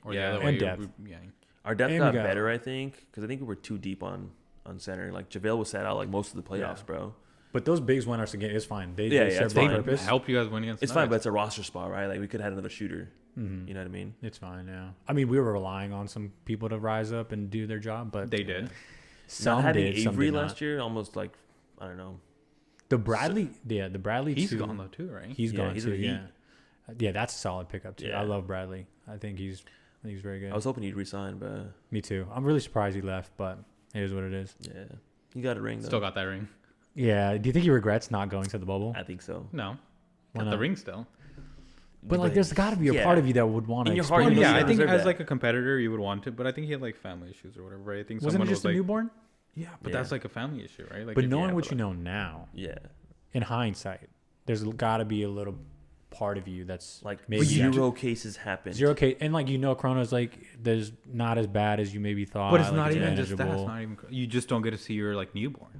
Or Yeah. the other And way. depth. Yeah. Our depth And got we got- better, I think, because I think we were too deep on center. Like JaVale was sat out like most of the playoffs, Yeah. bro. But those bigs won us a game. It's fine. They Yeah, served it's their fine. purpose. Help you guys win against. It's the fine, but Nuggets. it's a roster spot, right? Like we could have had another shooter. Mhm. You know what I mean? It's fine. Yeah. I mean, we were relying on some people to rise up and do their job, but They did. some Not having did. Some Avery did last not. year, almost like I don't know. The Bradley, the Bradley. He's too, gone though too, right? He's Yeah, gone he's too. with the Heat. Yeah. That's a solid pickup too. Yeah. I love Bradley. I think he's very good. I was hoping he'd resign, but Me too. I'm really surprised he left, but it is what it is. yeah, he got a ring though. Still got that ring. Yeah. Do you think he regrets not going to the bubble? I think so. No, Why got the not? ring still. But like, there's got to be a yeah. part of you that would want to. In your heart, Well, you yeah, know I you think deserve as that. like a competitor, you would want it, but I think he had like family issues or whatever. Right? I think Wasn't someone it just was a like, newborn? yeah, but Yeah. that's like a family issue, right? Like, But if- knowing yeah, what but you know now, Yeah, in hindsight, there's got to be a little part of you that's like maybe zero cases happened. 0K, and like Chrono's like there's not as bad as you maybe thought. but it's like, not even just that. It's manageable. not even. You just don't get to see your like newborn.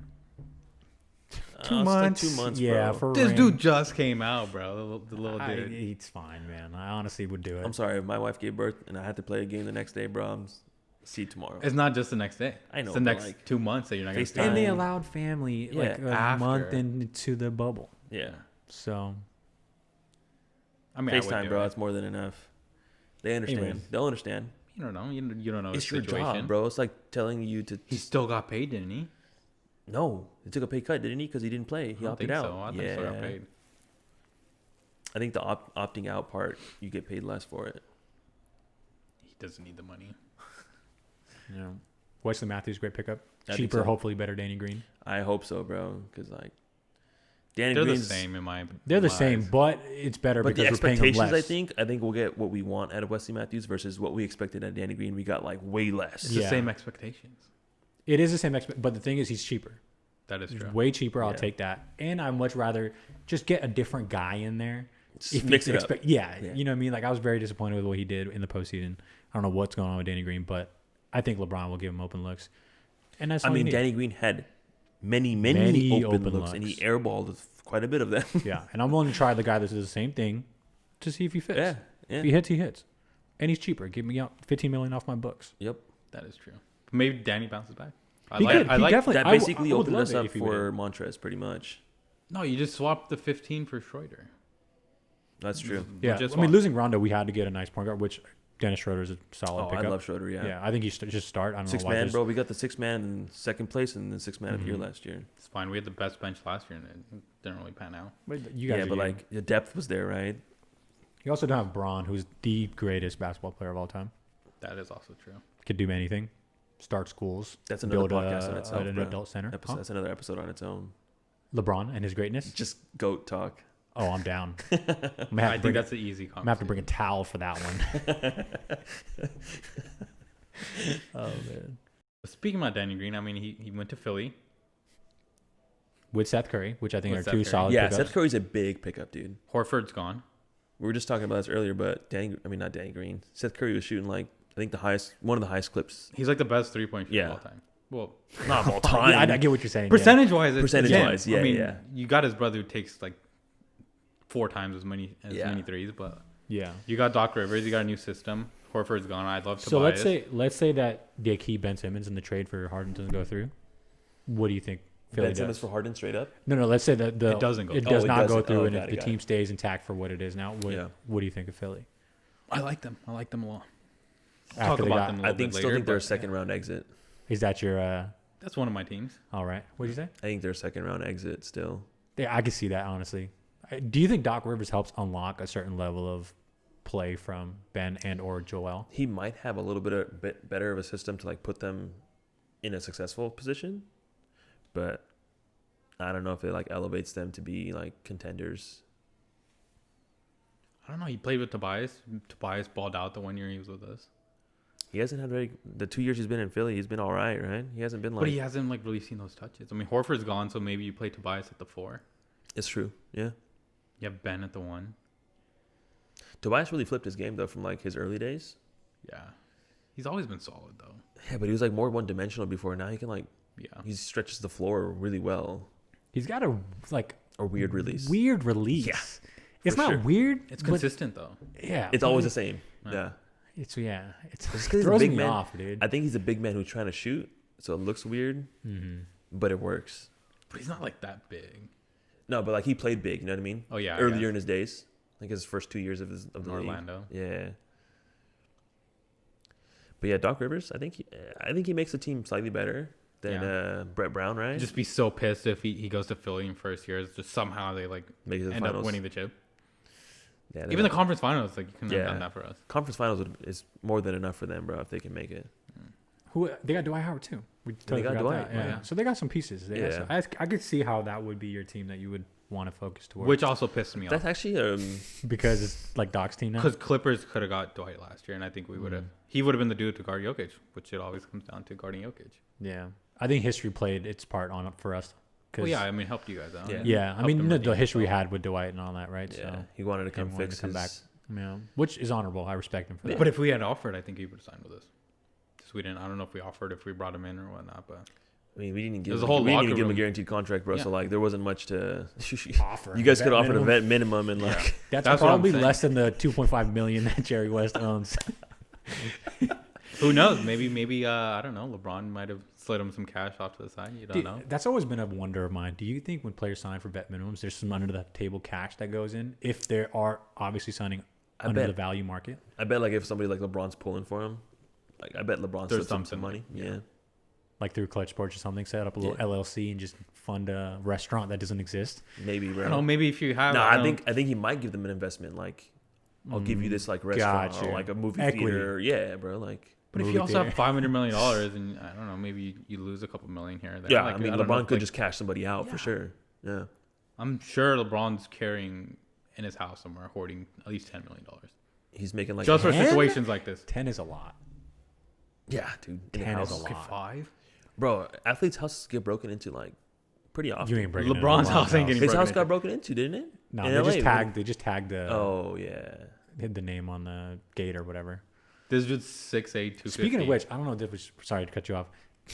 2 It's months. Like 2 months, yeah, bro. for This Rain. dude just came out, bro. The little dude. It's fine, man. I honestly would do it. I'm sorry, if my wife gave birth and I had to play a game the next day, bro. See you tomorrow. It's not just the next day. I know, It's the but, next like, 2 months that you're not going to FaceTime. And they time. allowed family Yeah, like a after. month into the bubble. Yeah, So I mean, I would FaceTime, do bro. it. It's more than enough. They understand. Anyways. They'll understand. You don't know. You don't know It's the your situation. job, bro. It's like telling you to. He still got paid, didn't he? No, he took a pay cut, didn't he? Because he didn't play. He I don't opted think out. so. I think he yeah, still got paid. I think the opting out part, you get paid less for it. He doesn't need the money. you know, Wesley Matthews, great pickup. I think Cheaper, so. hopefully better. Danny Green. I hope so, bro. Because like, Danny They're the Green's same in my. They're the eyes. same, but it's better But the because we're paying them expectations, less. I think we'll get what we want out of Wesley Matthews versus what we expected out of Danny Green. We got like way less. It's Yeah. the same expectations. It is the same, but the thing is, he's cheaper. That is He's true. way cheaper. I'll Yeah. take that. And I'd much rather just get a different guy in there. Just mix it up. Yeah, Yeah. you know what I mean? Like, I was very disappointed with what he did in the postseason. I don't know what's going on with Danny Green, but I think LeBron will give him open looks. And that's I all you mean, need. Danny Green had many Many open open looks, and he looks. airballed quite a bit of them. Yeah, and I'm willing to try the guy that does the same thing to see if he fits. yeah, yeah. If he hits, he hits. And he's cheaper. Give me out $15 million off my books. Yep. That is true. Maybe Danny bounces back. I He like. could. I He like. definitely. That I w- basically I would opened love us it up if he for would. Montrez, pretty much. No, you just swapped the 15 for Schroeder. That's true. Yeah, Just I mean, swap. losing Rondo, we had to get a nice point guard, which Dennis Schroeder's a solid Oh, pickup. I love Schroeder. Yeah. Yeah, I think he should just start. I don't Six know why. man, there's- bro. We got the 6 man in second place and the 6 man of the year Mhm. last year. It's fine. We had the best bench last year, and it didn't really pan out. But you guys, Yeah, are but young. like the depth was there, right? You also don't have Braun, who's the greatest basketball player of all time. That is also true. Could do anything. Start schools. That's another build podcast on itself, an bro. adult center. Huh? That's another episode on its own. LeBron and his greatness. Just goat talk. Oh, I'm down. I think that's an easy I'm gonna have to conversation. bring a towel for that one. Oh man. Speaking about Danny Green, I mean, he went to Philly. With Seth Curry, which I think With are Seth two Curry. solid Yeah, pickups. Seth Curry's a big pickup, dude. Horford's gone. We were just talking about this earlier, but not Danny Green. Seth Curry was shooting like I think one of the highest clips. He's like the best 3-point shooter Yeah. of all time. Well, Not of all Oh, yeah, time. I get what you're saying. percentage-wise, Percentage-wise, yeah, I mean, yeah. you got his brother who takes like 4 times as many Yeah. threes, but Yeah. you got Doc Rivers. You got a new system. Horford's gone. I'd love to. So let's say that the key Ben Simmons in the trade for Harden doesn't go through. What do you think Philly Ben Simmons does? for Harden straight up. No. Let's say that It doesn't go It through. does Oh, it not go doesn't. through, Oh, and got if it, the got team it. stays intact for what it is now, Yeah. what do you think of Philly? I like them. I like them a lot. After Talk they about got- them a I little think bit still later. think they're a but, second round exit. Is that your? That's one of my teams. All right. What did you say? I think they're a second round exit still. Yeah, I can see that honestly. Do you think Doc Rivers helps unlock a certain level of play from Ben and or Joel? He might have a little bit better of a system to like put them in a successful position, but I don't know if it like elevates them to be like contenders. I don't know. He played with Tobias. Tobias balled out the 1 year he was with us, He hasn't had the 2 years he's been in Philly. He's been all right, right? He hasn't been like. but he hasn't like really seen those touches. I mean, Horford's gone, so maybe you play Tobias at the 4. It's true. Yeah. You have Ben at the 1. Tobias really flipped his game though from like his early days. Yeah, he's always been solid though. Yeah, but he was like more one dimensional before. Now he can like Yeah, he stretches the floor really well. He's got a like A weird release. Weird release. Yeah, It's for not sure. weird. it's but- consistent though. Yeah. It's but always it- the same. Yeah. Yeah. It's Just 'cause it he's a throws big me man. off, dude. I think he's a big man who's trying to shoot, so it looks weird, but it works. But he's not like that big. No, but like he played big. You know what I mean? Oh yeah. Earlier in his days, like his first 2 years of the league. Orlando. Yeah. But yeah, Doc Rivers, I think he makes the team slightly better than Brett Brown, right? Just be so pissed if he goes to Philly in first year. Just somehow they like make it to the end finals. up winning the chip. Yeah, Even the conference finals, like you couldn't have Yeah. done that for us. conference finals is more than enough for them, bro. If they can make it. Who they got Dwight Howard too. We totally got forgot Dwight, that. Yeah. yeah. So they got some pieces. They got Yeah. I could see how that would be your team that you would want to focus towards. Which also pissed me off That's actually because it's like Doc's team now. because Clippers could have got Dwight last year, and I think we would have. He would have been the dude to guard Jokic, which it always comes down to guarding Jokic. Yeah, I think history played its part on it for us. Well, yeah, I mean, helped you guys out. Yeah. Yeah, I Helped mean them the redeem history we themselves. had with Dwight and all that, right? yeah. So He wanted to come he wanted fix to come back. his. Yeah, which is honorable. I respect him for that. But if we had offered, I think he would have signed with us. Just we didn't. I don't know if we offered, if we brought him in or whatnot, but I mean, we didn't give. There's a whole we didn't even locker give him a room. guaranteed contract, bro. So Yeah. like, there wasn't much to. Offer. You guys could Vet have offered a minimum. vet minimum and like. yeah. That's That's what I'm probably saying. less than the 2.5 million that Jerry West owns. who knows? Maybe I don't know. LeBron might have slid him some cash off to the side. You don't Dude, know. that's always been a wonder of mine. Do you think when players sign for vet minimums, there's some under the table cash that goes in if they are obviously signing I under bet. the value market? I bet like if somebody like LeBron's pulling for him, like I bet LeBron There's slips him some something, money. yeah. Yeah. Like through Clutch Sports or something, set up a little Yeah. LLC and just fund a restaurant that doesn't exist. Maybe, I bro. don't know. Maybe if you have. No, I I don't- think he might give them an investment. Like, I'll give you this like restaurant Gotcha. or like a movie Equity. theater. Yeah, bro. Like, But if movie you also theater. have $500 million, and I don't know, maybe you lose a couple million here. Or there. yeah. Like, I mean, don't know LeBron if, could like, just cash somebody out for sure. Yeah. I'm sure LeBron's carrying in his house somewhere, hoarding at least $10 million He's making like just for 10? situations like this. 10 is a lot. yeah, dude. In the 10 is house. a lot. Okay, 5. Bro, athletes' houses get broken into like pretty often. You ain't breaking into LeBron's house ain't getting His broken house into. got broken into, didn't it? No, In they LA, just tagged the Oh yeah. hid the name on the gate or whatever. This dude's 6'8", 250. Speaking of which, I don't know if this was, sorry to cut you off.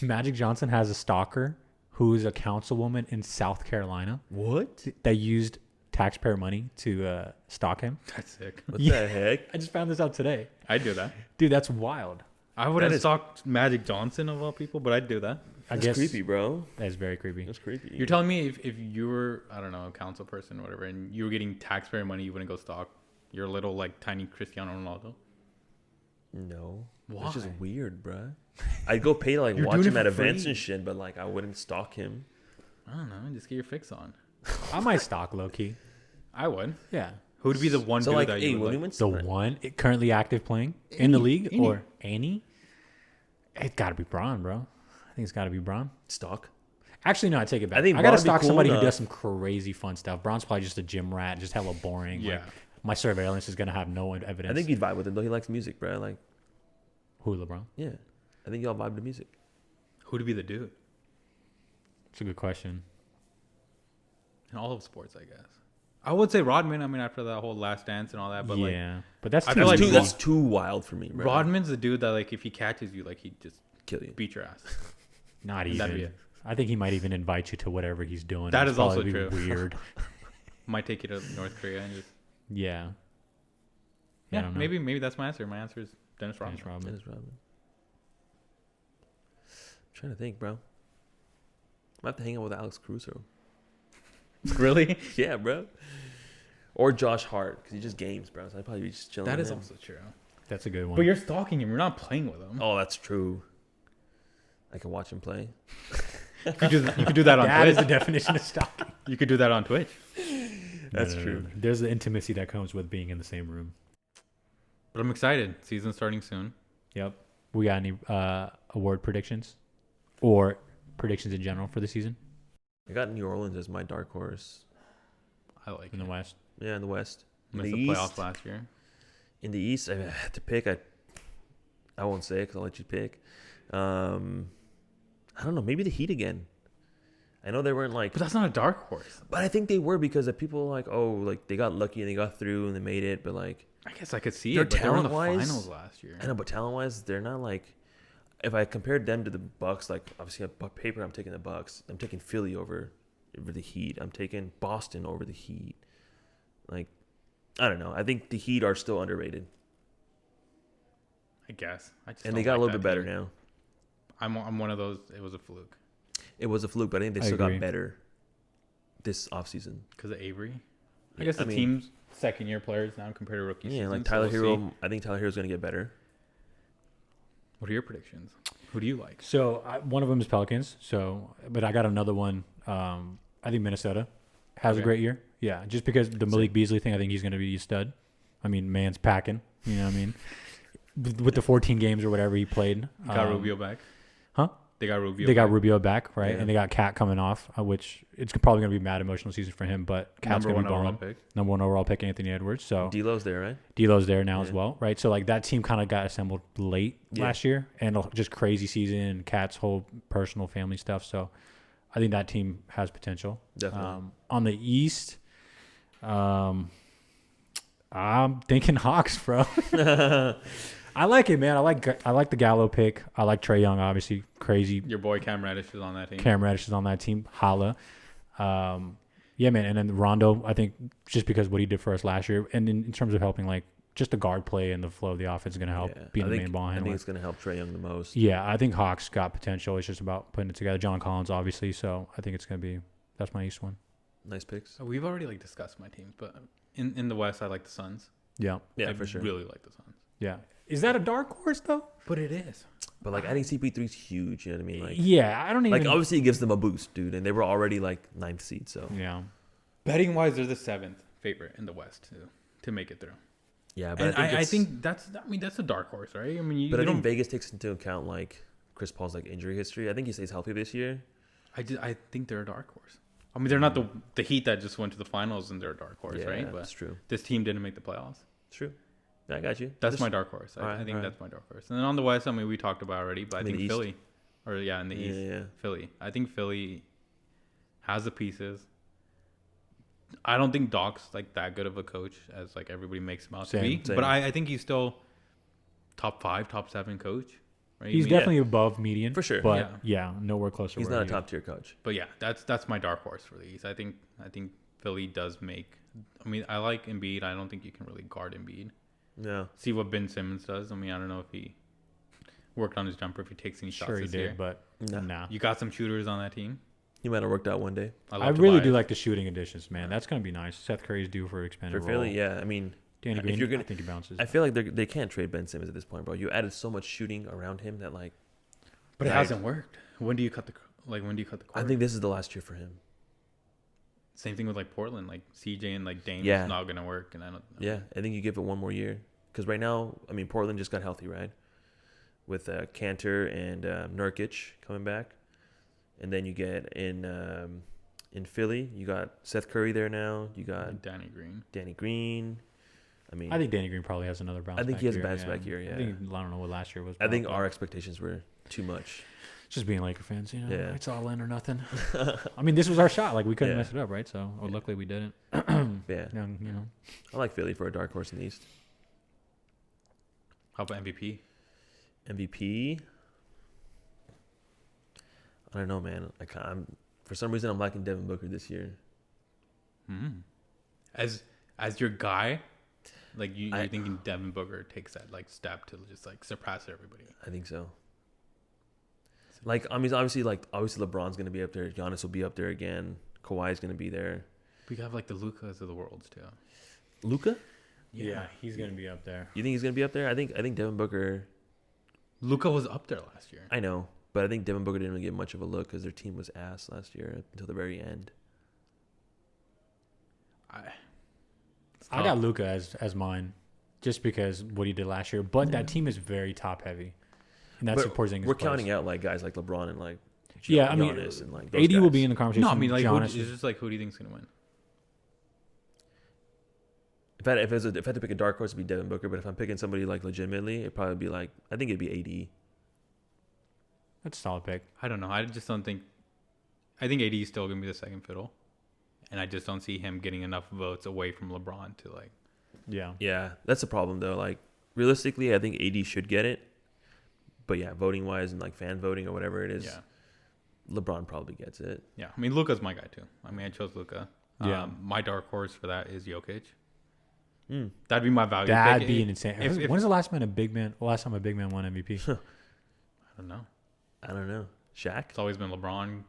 Magic Johnson has a stalker who's a councilwoman in South Carolina What? that used taxpayer money to stalk him. That's sick. What Yeah. the heck? I just found this out today. I'd do that. Dude, that's wild. I wouldn't That is- stalk Magic Johnson of all people, but I'd do that. I That's guess creepy, bro. that is very creepy. That's creepy. You're telling me if you were, I don't know, a council person or whatever, and you were getting taxpayer money, you wouldn't go stalk your little, like, tiny Cristiano Ronaldo? No. Why? It's just weird, bro. I'd go pay to like You're watch doing him it at for events free. and shit, but like I wouldn't stalk him. I don't know. Just get your fix on. I might stalk low key. I would. Yeah. Who'd be the one So dude like, that hey, you would when we like? went The one currently active playing in the league Any. or any? It's got to be Braun, bro. I think it's got to be Braun. stalk. Actually, no, I take it back. I think I got to Braun would be stalk cool somebody who enough. does some crazy fun stuff. Braun's probably just a gym rat, just hella boring. Yeah. Like, my surveillance is going to have no evidence. I think you'd vibe with him though. He likes music, bro. Like, Who, LeBron? yeah, I think y'all vibe to music. Who'd be the dude It's a good question. in all of sports? I guess I would say Rodman. I mean, after that whole Last Dance and all that, but like yeah. But that's I too feel like easy. That's too wild for me, bro. Rodman's the dude that like if he catches you, like he just Kill you. beat your ass. Not That'd be even. it. I think he might even invite you to whatever he's doing. That It's is also probably true. Weird. Might take you to North Korea and just yeah. I yeah. don't know. Maybe that's my answer. My answer is Dennis Rodman. Dennis Rodman. Dennis Rodman. I'm trying to think, bro. I might have to hang out with Alex Caruso. Really? Yeah, bro. Or Josh Hart, because he just games, bro. So I'd probably be just chilling. That with is him. also true. That's a good one. But you're stalking him. You're not playing with him. Oh, that's true. I can watch him play. You could do that on that is Twitch. the definition of stalking. You could do that on Twitch. That's No. true. There's the intimacy that comes with being in the same room. But I'm excited. Season starting soon. Yep. We got any award predictions or predictions in general for the season I got New Orleans as my dark horse. I like in it. the West? Yeah, in the West. In Missed the the East, playoffs last year. in the East, I had to pick. I won't say it because I'll let you pick. I don't know. Maybe the Heat again. I know they weren't like, But that's not a dark horse. but I think they were because of people like, oh, like they got lucky and they got through and they made it. But like, I guess I could see Their it. But they were in the talent-wise- finals last year. I know, but talent wise, they're not like. If I compared them to the Bucks, like obviously on paper, I'm taking the Bucks. I'm taking Philly over the Heat. I'm taking Boston over the Heat. Like, I don't know. I think the Heat are still underrated. guess. I just And don't they got a like little that bit better team. now. I'm one of those. It was a fluke It was a fluke, but I think they I still got agree. better this offseason. because of Avery. I Yeah, guess the I mean- team's second year players now compared to rookie Yeah, season. like so Tyler we'll Hero. see. I think Tyler Hero's going to get better. What are your predictions? Who do you like? So one of them is Pelicans. So, but I got another one. I think Minnesota has a Okay. great year. Yeah, just because the Malik Beasley thing, I think he's going to be a stud. I mean, man's packing. You know what I mean? With the 14 games or whatever he played. Got Rubio back. Huh? They got Rubio. They got back. Rubio back, right? Yeah. And they got Cat coming off, which it's probably going to be a mad emotional season for him. But Cat's Number going to one be overall balling. pick. Number 1 overall pick, Anthony Edwards. So D'Lo's there, right? D'Lo's there now as Yeah. well, right? So like that team kind of got assembled late Yeah. last year, and just crazy season. Cat's whole personal family stuff. So I think that team has potential. Definitely. On the East, I'm thinking Hawks, bro. I like it, man. I like the Gallo pick. I like Trae Young, obviously. Crazy. Your boy Cam Reddish is on that team. Cam Reddish is on that team. Holla. Yeah, man. And then Rondo, I think just because what he did for us last year, and in terms of helping, like, just the guard play and the flow of the offense is going to help being the main ball I handler. think it's going to help Trae Young the most. Yeah, I think Hawks got potential. It's just about putting it together. John Collins, obviously. So I think it's going to be – that's my East one. Nice picks. We've already like discussed my teams, but in the West, I like the Suns. Yeah. Yeah, I for sure. Really like the Suns. Yeah. Is that a dark horse, though? But it is. But like I think CP3's huge. You know what I mean? Like, Yeah, I don't even like obviously it gives them a boost, dude, and they were already like 9th seed. So Yeah. Betting wise, they're the 7th favorite in the West to make it through. yeah, but And I think that's a dark horse, right? I mean, you But I don't. think Vegas takes into account like Chris Paul's like injury history. I think he stays healthy this year. I think they're a dark horse. I mean, they're not the Heat that just went to the finals and they're a dark horse, Yeah, right? But that's true. this team didn't make the playoffs. True. I got you. That's Just- my dark horse. I Alright, think alright. that's my dark horse. And then on the West, I mean, we talked about already, but I In the think East? Philly, in the East, Yeah. Philly. I think Philly has the pieces. I don't think Doc's like that good of a coach as like everybody makes him out to be. Same. But I think he's still top 5, top 7 coach. Right? He's I mean, definitely above median. For sure. But yeah, nowhere close to He's where not a he- top tier coach. But yeah, that's my dark horse for the East. I think Philly does make. I mean, I like Embiid. I don't think you can really guard Embiid. Yeah. See what Ben Simmons does. I mean, I don't know if he worked on his jumper, if he takes any shots Sure he this did, year. but No. nah. You got some shooters on that team. He might have worked out one day. I love really do Tobias. like the shooting additions, man. That's going to be nice. Seth Curry's due for expanded For role. Philly, yeah. I mean, Danny if Green, you're gonna- I think he bounces. I feel like they can't trade Ben Simmons at this point, bro. You added so much shooting around him that like. But it Like, hasn't worked. When do you cut the cord? I think this is the last year for him. Same thing with like Portland, like CJ and like Dame Yeah. is not gonna work, and I don't. Yeah, I think you give it one more year because right now, I mean, Portland just got healthy, right? With Cantor and Nurkic coming back, and then you get in Philly, you got Seth Curry there now. You got Danny Green. Danny Green. I mean, I think Danny Green probably has another bounce. I think back he has a year, bounce back year, yeah. I think I don't know what last year was. I think but our expectations were too much. just being Laker fans, you know, Yeah. it's all in or nothing. I mean, this was our shot. Like we couldn't Yeah. mess it up, right? So luckily we didn't. Yeah, You know, I like Philly for a dark horse in the East. How about MVP? MVP. I don't know, man. I'm for some reason I'm liking Devin Booker this year. As your guy, like you're I- thinking Devin Booker takes that like step to just like surpass everybody. I think so. Like, I mean, obviously LeBron's gonna be up there. Giannis will be up there again. Kawhi's gonna be there. We have like the Lucas of the world too. Luka? yeah, he's gonna be up there. You think he's gonna be up there? I think Devin Booker. Luca was up there last year. I know, but I think Devin Booker didn't really get much of a look because their team was ass last year until the very end. I got Luca as mine, just because what he did last year. But that team is very top heavy, and that's But Porzingis. we're counting out like guys like LeBron and like Yeah, I mean, Giannis and like those AD will guys. be in the conversation. No, I mean like Giannis it's just like who do you think's gonna win? If I had to pick a dark horse, it'd be Devin Booker. But if I'm picking somebody like legitimately, it'd probably be like I think it'd be AD. that's a solid pick. I don't know. I just don't think. I think AD is still gonna be the second fiddle, and I just don't see him getting enough votes away from LeBron to like. Yeah. Yeah, that's the problem though. Like realistically, I think AD should get it. But yeah, voting wise and like fan voting or whatever it is, Yeah. LeBron probably gets it. Yeah, I mean Luca's my guy too. I mean I chose Luca. Yeah. My dark horse for that is Jokic. That'd be my value. That'd pick. be an insane. When's the last time a big man won MVP? I don't know. I don't know. Shaq. It's always been LeBron,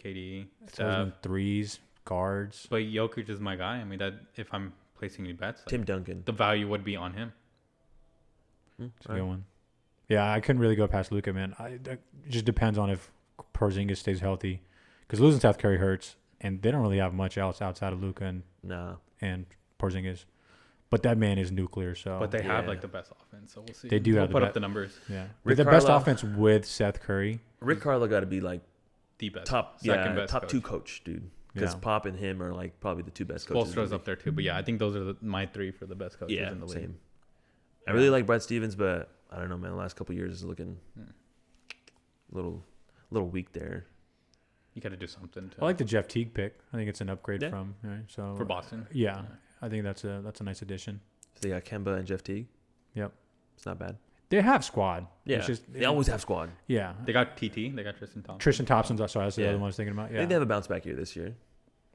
KD, It's always been Steph. threes, guards. But Jokic is my guy. I mean, that if I'm placing any bets, like, Tim Duncan. the value would be on him. It's a good one. Yeah, I couldn't really go past Luka, man. It just depends on if Porzingis stays healthy, because losing Steph Curry hurts, and they don't really have much else outside of Luka and Porzingis. But that man is nuclear. So, But they have like the best offense, so we'll see. They do We'll have the put best. up the numbers. yeah, Rick the best Carlisle- offense with Seth Curry. Rick Carlisle got to be like The best, second best top coach. 2 coach, dude. Because Yeah. Pop and him are like probably the 2 best coaches. Spoelstra's up there too, but yeah, I think those are my 3 for the best coaches Yeah, in the league. same. I really like Brad Stevens, but I don't know, man. The last couple of years is looking a little weak there. You got to do something to, I like the Jeff Teague pick. I think it's an upgrade Yeah. from right. So for Boston. Yeah, I think that's a nice addition. So they got Kemba and Jeff Teague. Yep. It's not bad. They have squad. Yeah, It's just, they always have squad. Yeah. They got TT. They got Tristan Thompson. Tristan Thompson's. Sorry, that's the Yeah. other one I was thinking about. I Yeah. think they have a bounce back year this year.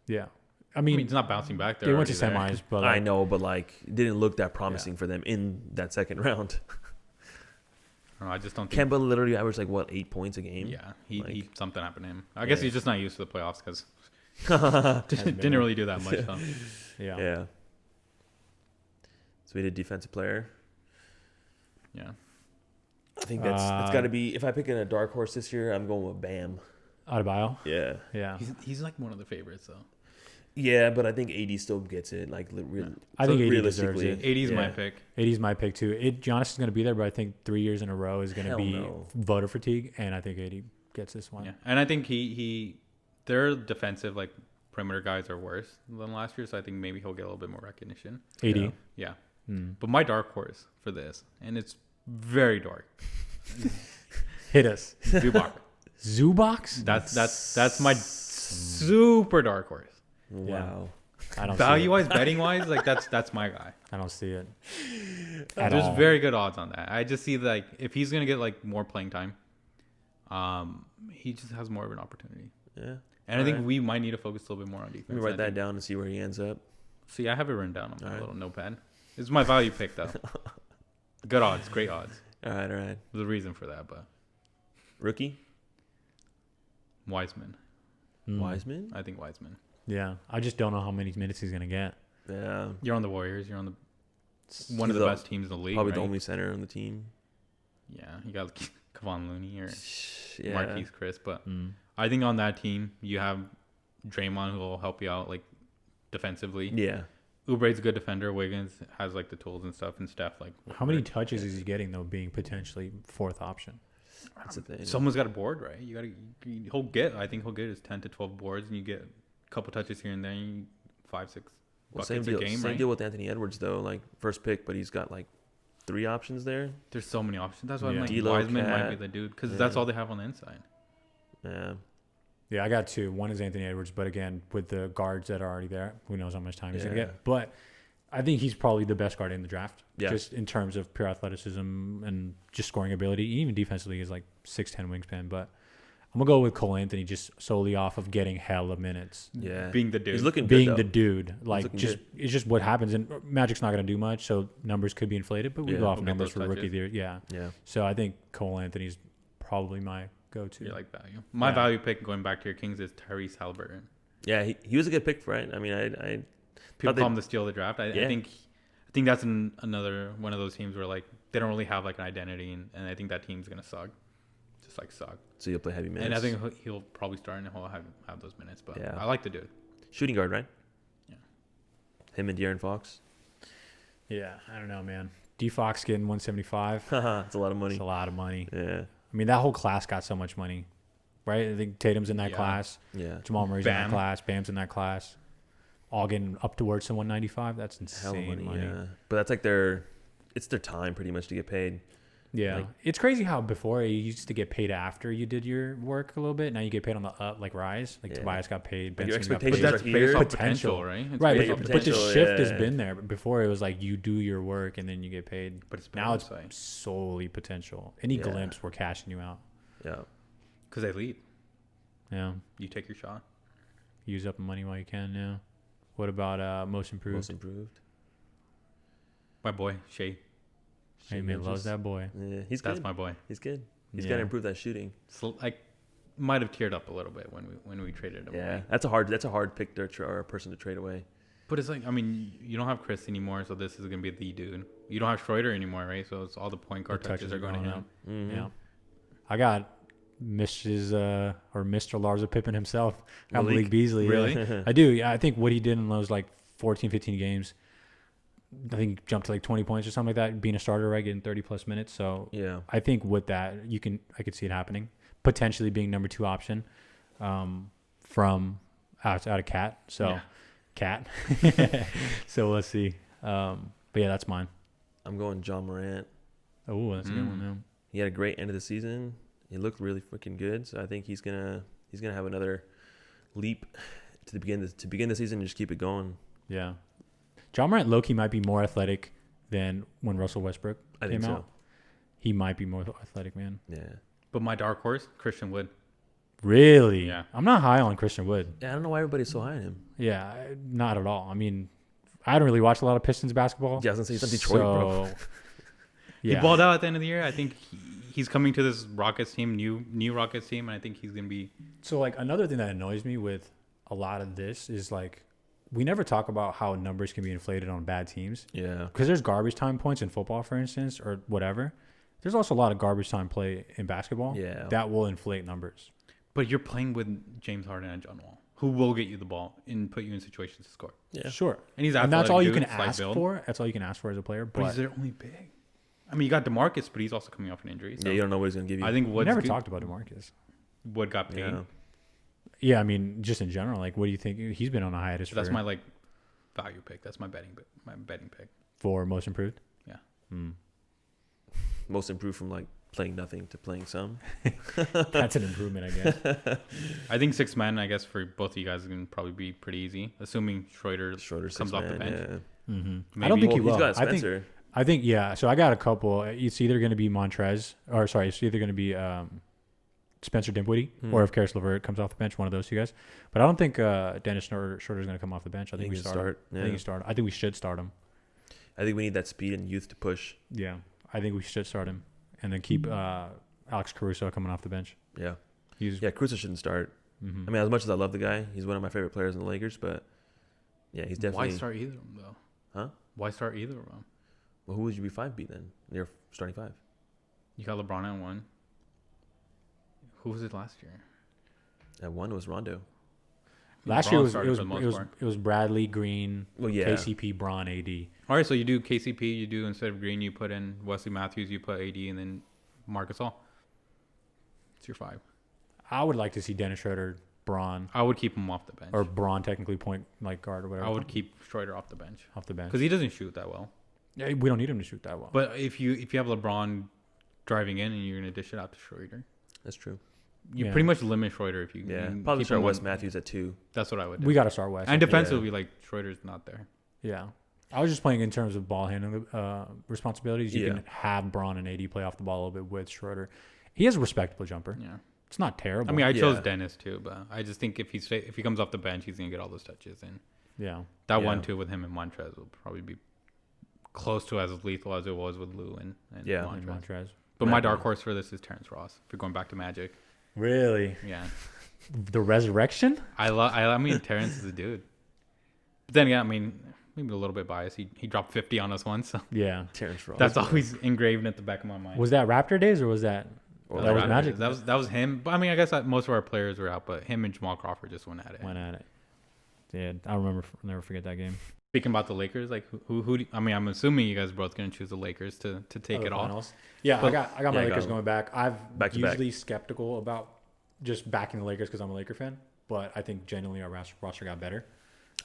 Yeah. I I mean, mean, it's not bouncing back. they went to semis, but I like, know, but like, it didn't look that promising for them in that second round. I just don't think. Kemba literally averaged like what 8 points a game. Yeah, he Like- something happened to him. I guess Yeah. he's just not used to the playoffs because been didn't really do that much. So. yeah. Yeah. So we did defensive player. Yeah, I think that's got to be. If I pick in a dark horse this year, I'm going with Bam. Adebayo. Yeah. Yeah. he's like one of the favorites though. Yeah, but I think AD still gets it. Like, I think AD realistically, deserves it. 80's my Yeah. pick. 80's my pick too. Giannis is going to be there, but I think 3 years in a row is going to Hell be no. voter fatigue, and I think 80 gets this one. Yeah, and I think their defensive like perimeter guys are worse than last year, so I think maybe he'll get a little bit more recognition. 80. Yeah, Mm. but my dark horse for this, and it's very dark. Hit us. Zubac. Zubox? That's my super dark horse. Wow. I don't Value see it. wise, betting wise, like that's my guy. I don't see it. At There's all. very good odds on that. I just see like if he's gonna get like more playing time, he just has more of an opportunity. Yeah. And I think Alright. we might need to focus a little bit more on defense. Let me write I that think- down and see where he ends up. See, I have it written down on my Alright. little notepad. This is my value pick though. Good odds, great odds. All right. There's a reason for that, but Rookie Wiseman. Mm. Wiseman. I think Wiseman. Yeah. I just don't know how many minutes he's going to get. Yeah. You're on the Warriors. You're on one of He's the best teams in the league. Probably right? the only center on the team. Yeah, you got Kevon Looney or Yeah. Marquise Chris, but Mm. I think on that team you have Draymond who will help you out like defensively. Yeah. Oubre's a good defender. Wiggins has like the tools and stuff, and Steph like. How many touches is he getting, though, being potentially fourth option? That's the thing. Someone's got a board, right? You gotta. He'll get. I think he'll get his 10 to 12 boards, and you get a couple touches here and there, and you 5, 6 Well, buckets same deal. a game, Same right? deal with Anthony Edwards though. Like first pick, but he's got like 3 options there. There's so many options. That's why Yeah. I'm like D'Lo, Wiseman might Cat. be the dude because Yeah. that's all they have on the inside. Yeah. Yeah, I got 2. One is Anthony Edwards, but again, with the guards that are already there, who knows how much time he's going to Yeah. get. But I think he's probably the best guard in the draft, Yeah. just in terms of pure athleticism and just scoring ability. Even defensively, he's like 6'10" wingspan. But I'm going to go with Cole Anthony just solely off of getting hella minutes. Yeah. Being the dude. He's looking Being good, the though. dude. Like, looking just good. it's just what happens. And Magic's not going to do much, so numbers could be inflated. But we Yeah. go off We'll get numbers those for rookie touches. year. Yeah. Yeah. So I think Cole Anthony's probably my go-to. You like value. My Yeah. value pick going back to your Kings is Tyrese Halliburton. Yeah. He was a good pick, right? I mean, I People Thought they- call him the steal of the draft. I Yeah. think that's another one of those teams where like they don't really have like an identity, and I think that team's gonna suck, just like suck. so you'll play heavy minutes. And I think he'll probably start and he'll have those minutes. But Yeah. I like the dude. shooting guard, right? Yeah. Him and De'Aaron Fox. Yeah, I don't know, man. D Fox getting 175. It's a lot of money. It's a lot of money. Yeah. I mean, that whole class got so much money, right? I think Tatum's in that Yeah. class. Yeah. Jamal Murray's in that Bam. class. Bam's in that class. All getting up towards the 195. That's Hell of insane money. money. Yeah. But that's like it's their time pretty much to get paid. Yeah. Like- It's crazy how before you used to get paid after you did your work a little bit. Now you get paid on the rise. Like Yeah. Tobias got paid. Like your Benson got expectations paid. But that's are based here. on Potential. potential, right? It's Right, based Yeah, on but your the potential, shift has yeah. been there. Before it was like you do your work and then you get paid. But it's Now it's like solely potential. Any Yeah. glimpse, we're cashing you out. Yeah. because they lead. Yeah. You take your shot. Use up money while you can. Yeah. What about most improved? Most improved. My boy Shea. Hey, man, loves that boy. Yeah, he's That's good. my boy. He's good. He's Yeah. got to improve that shooting. So I might have teared up a little bit when we traded him. Yeah, away. that's a hard pick to or a person to trade away. But it's like, I mean, you don't have Chris anymore, so this is gonna be the dude. You don't have Schroeder anymore, right? So it's all the point guard The touches are going to him. Mm-hmm. Yeah. I got Mr. Larsa Pippen himself. I Malik. Malik Beasley. Really? Yeah. I do. Yeah, I think what he did in those like 14, 15 games, I think jumped to like 20 points or something like that, being a starter, right, getting 30 plus minutes. So Yeah. I think with that, I could see it happening. Potentially being number 2 option from out of Cat. So Yeah. Cat. So we'll see. But yeah, that's mine. I'm going John Morant. Oh, that's a good one. Man. He had a great end of the season. He looked really freaking good. So I think he's gonna have another leap to begin the season and just keep it going. Yeah. John Morant low-key might be more athletic than when Russell Westbrook I came think so. out. He might be more athletic, man. Yeah. But my dark horse, Christian Wood. Really? Yeah. I'm not high on Christian Wood. Yeah, I don't know why everybody's so high on him. Yeah, not at all. I mean, I don't really watch a lot of Pistons basketball. Yeah, I was gonna say he's on Detroit, bro. He balled out at the end of the year. I think he's coming to this Rockets team, new Rockets team, and I think he's gonna be. So like another thing that annoys me with a lot of this is like we never talk about how numbers can be inflated on bad teams. Yeah. Because there's garbage time points in football, for instance, or whatever. There's also a lot of garbage time play in basketball. Yeah. That will inflate numbers. But you're playing with James Harden and John Wall, who will get you the ball and put you in situations to score. Yeah. Sure. And he's And that's athletic all you dude, can slight ask build. for. That's all you can ask for as a player. But But he's their only big. I mean, you got DeMarcus, but he's also coming off an injury. So Yeah, you don't know what he's gonna give you. I think we Wood's never good. talked about DeMarcus. Wood got paid. Yeah. Yeah, I mean, just in general, like, what do you think? He's been on a hiatus That's for, my like value pick. That's my betting pick. for most improved. Yeah. Most improved from like playing nothing to playing some. That's an improvement, I guess. I think 6 men, I guess, for both of you guys can probably be pretty easy, assuming Schroeder Shorter comes off the six-man, bench. yeah. Mm-hmm. I don't think Maybe. he will. He's got I think Spencer. I think yeah. So I got a couple. It's either going to be Montrez, or sorry, it's either going to be Spencer Dinwiddie, or if Karis LeVert comes off the bench, one of those two guys. But I don't think Dennis Schroeder is going to come off the bench. I think we can start. Yeah. I think he start. I think we should start him. I think we need that speed and youth to push. Yeah, I think we should start him, and then keep Alex Caruso coming off the bench. Yeah. He's Yeah, Caruso shouldn't start. mhm. I mean, as much as I love the guy, he's one of my favorite players in the Lakers, but yeah, he's definitely. Why start either of them though? Huh? Why start either of them? Well, who would you be 5B then? You're starting 5. You got LeBron at 1. Who was it last year? At 1 was Rondo. Last LeBron year started for the most part. it was Bradley, Green, Well, yeah. KCP, Braun, AD. All right, so you do KCP. You do instead of Green, you put in Wesley Matthews. You put AD, and then Marcus All. It's your 5. I would like to see Dennis Schroeder, Braun, I would keep him off the bench. or Braun technically point like guard or whatever. I would keep Schroeder off the bench off the bench. because he doesn't shoot that well. Yeah, we don't need him to shoot that well. But if you have LeBron driving in and you're gonna dish it out to Schroeder, That's true. you Yeah. pretty much limit Schroeder if you Yeah. you Probably keep start him Wes on- Matthews at 2. That's what I would do. We got to start West. And Yeah. defensively, like Schroeder's not there. Yeah. I was just playing in terms of ball handling responsibilities. You Yeah. can have Braun and AD play off the ball a little bit with Schroeder. He has a respectable jumper. Yeah. It's not terrible. I mean, I chose Yeah. Dennis too, but I just think if he comes off the bench, he's gonna get all those touches, and yeah. that Yeah. 1-2 with him and Montrez will probably be close to as lethal as it was with Lou and Yeah. And Montrez. Montrez. But my Right. dark horse for this is Terrence Ross. If you're going back to Magic, Really? yeah, The resurrection? I mean, Terrence is a dude. But then again, I mean, maybe a little bit biased. He dropped 50 on us once, so Yeah. Terrence Ross. that's always engraved at the back of my mind. Was that Raptor days or was that? Or that was Raptors. Magic. That was him. But I mean, I guess most of our players were out, but him and Jamal Crawford just went at it. Went at it. Yeah, I remember. Never forget that game. Speaking about the Lakers, like who I mean, I'm assuming you guys are both gonna choose the Lakers to take Other it off. finals. Yeah, But- I got my Yeah, I got Lakers them. going back. I've Back to back. usually skeptical about just backing the Lakers because I'm a Laker fan, but I think genuinely our roster got better.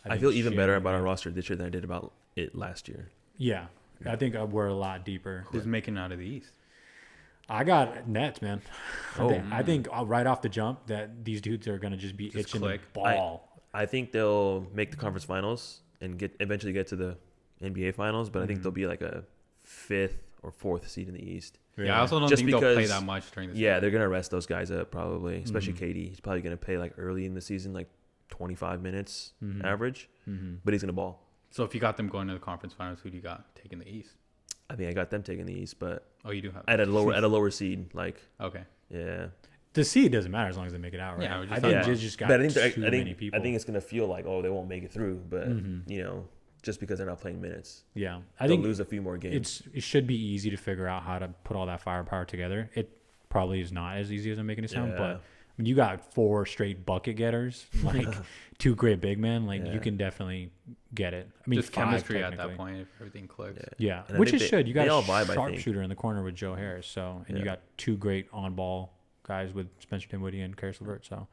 I think feel even better genuinely- about our roster this year than I did about it last year. Yeah, I think we're a lot deeper. Who's making out of the East? I got Nets, man. Oh. I think right off the jump that these dudes are gonna just be Just itching click. to ball. I think they'll make the conference finals and eventually get to the NBA finals, but I think they'll be like a 5th or 4th seed in the East. Yeah, I also don't Just think they'll play because- that much during the Yeah, season. they're gonna rest those guys up probably, especially Mhm. KD. He's probably gonna play like early in the season, like 25 minutes Mhm. average, Mhm. but he's gonna ball. So if you got them going to the conference finals, who do you got taking the East? I think I got them taking the East, but You do have at a lower seed. Like, okay. yeah. The seed doesn't matter as long as they make it out, right? Yeah, I think yeah. they just got But too many people. I think it's gonna feel like, oh, they won't make it through, but you know, just because they're not playing minutes, yeah, I think lose a few more games. It should be easy to figure out how to put all that firepower together. It probably is not as easy as I'm making it sound, but when you got 4 straight bucket getters, like 2 great big men, like you can definitely get it. I mean, just 5, chemistry at that point if everything clicks. Yeah, And I which think it should. You got all a vibe, sharpshooter in the corner with Joe Harris, so and you got 2 great on-ball guys with Spencer Dinwiddie and Karis LeVert. So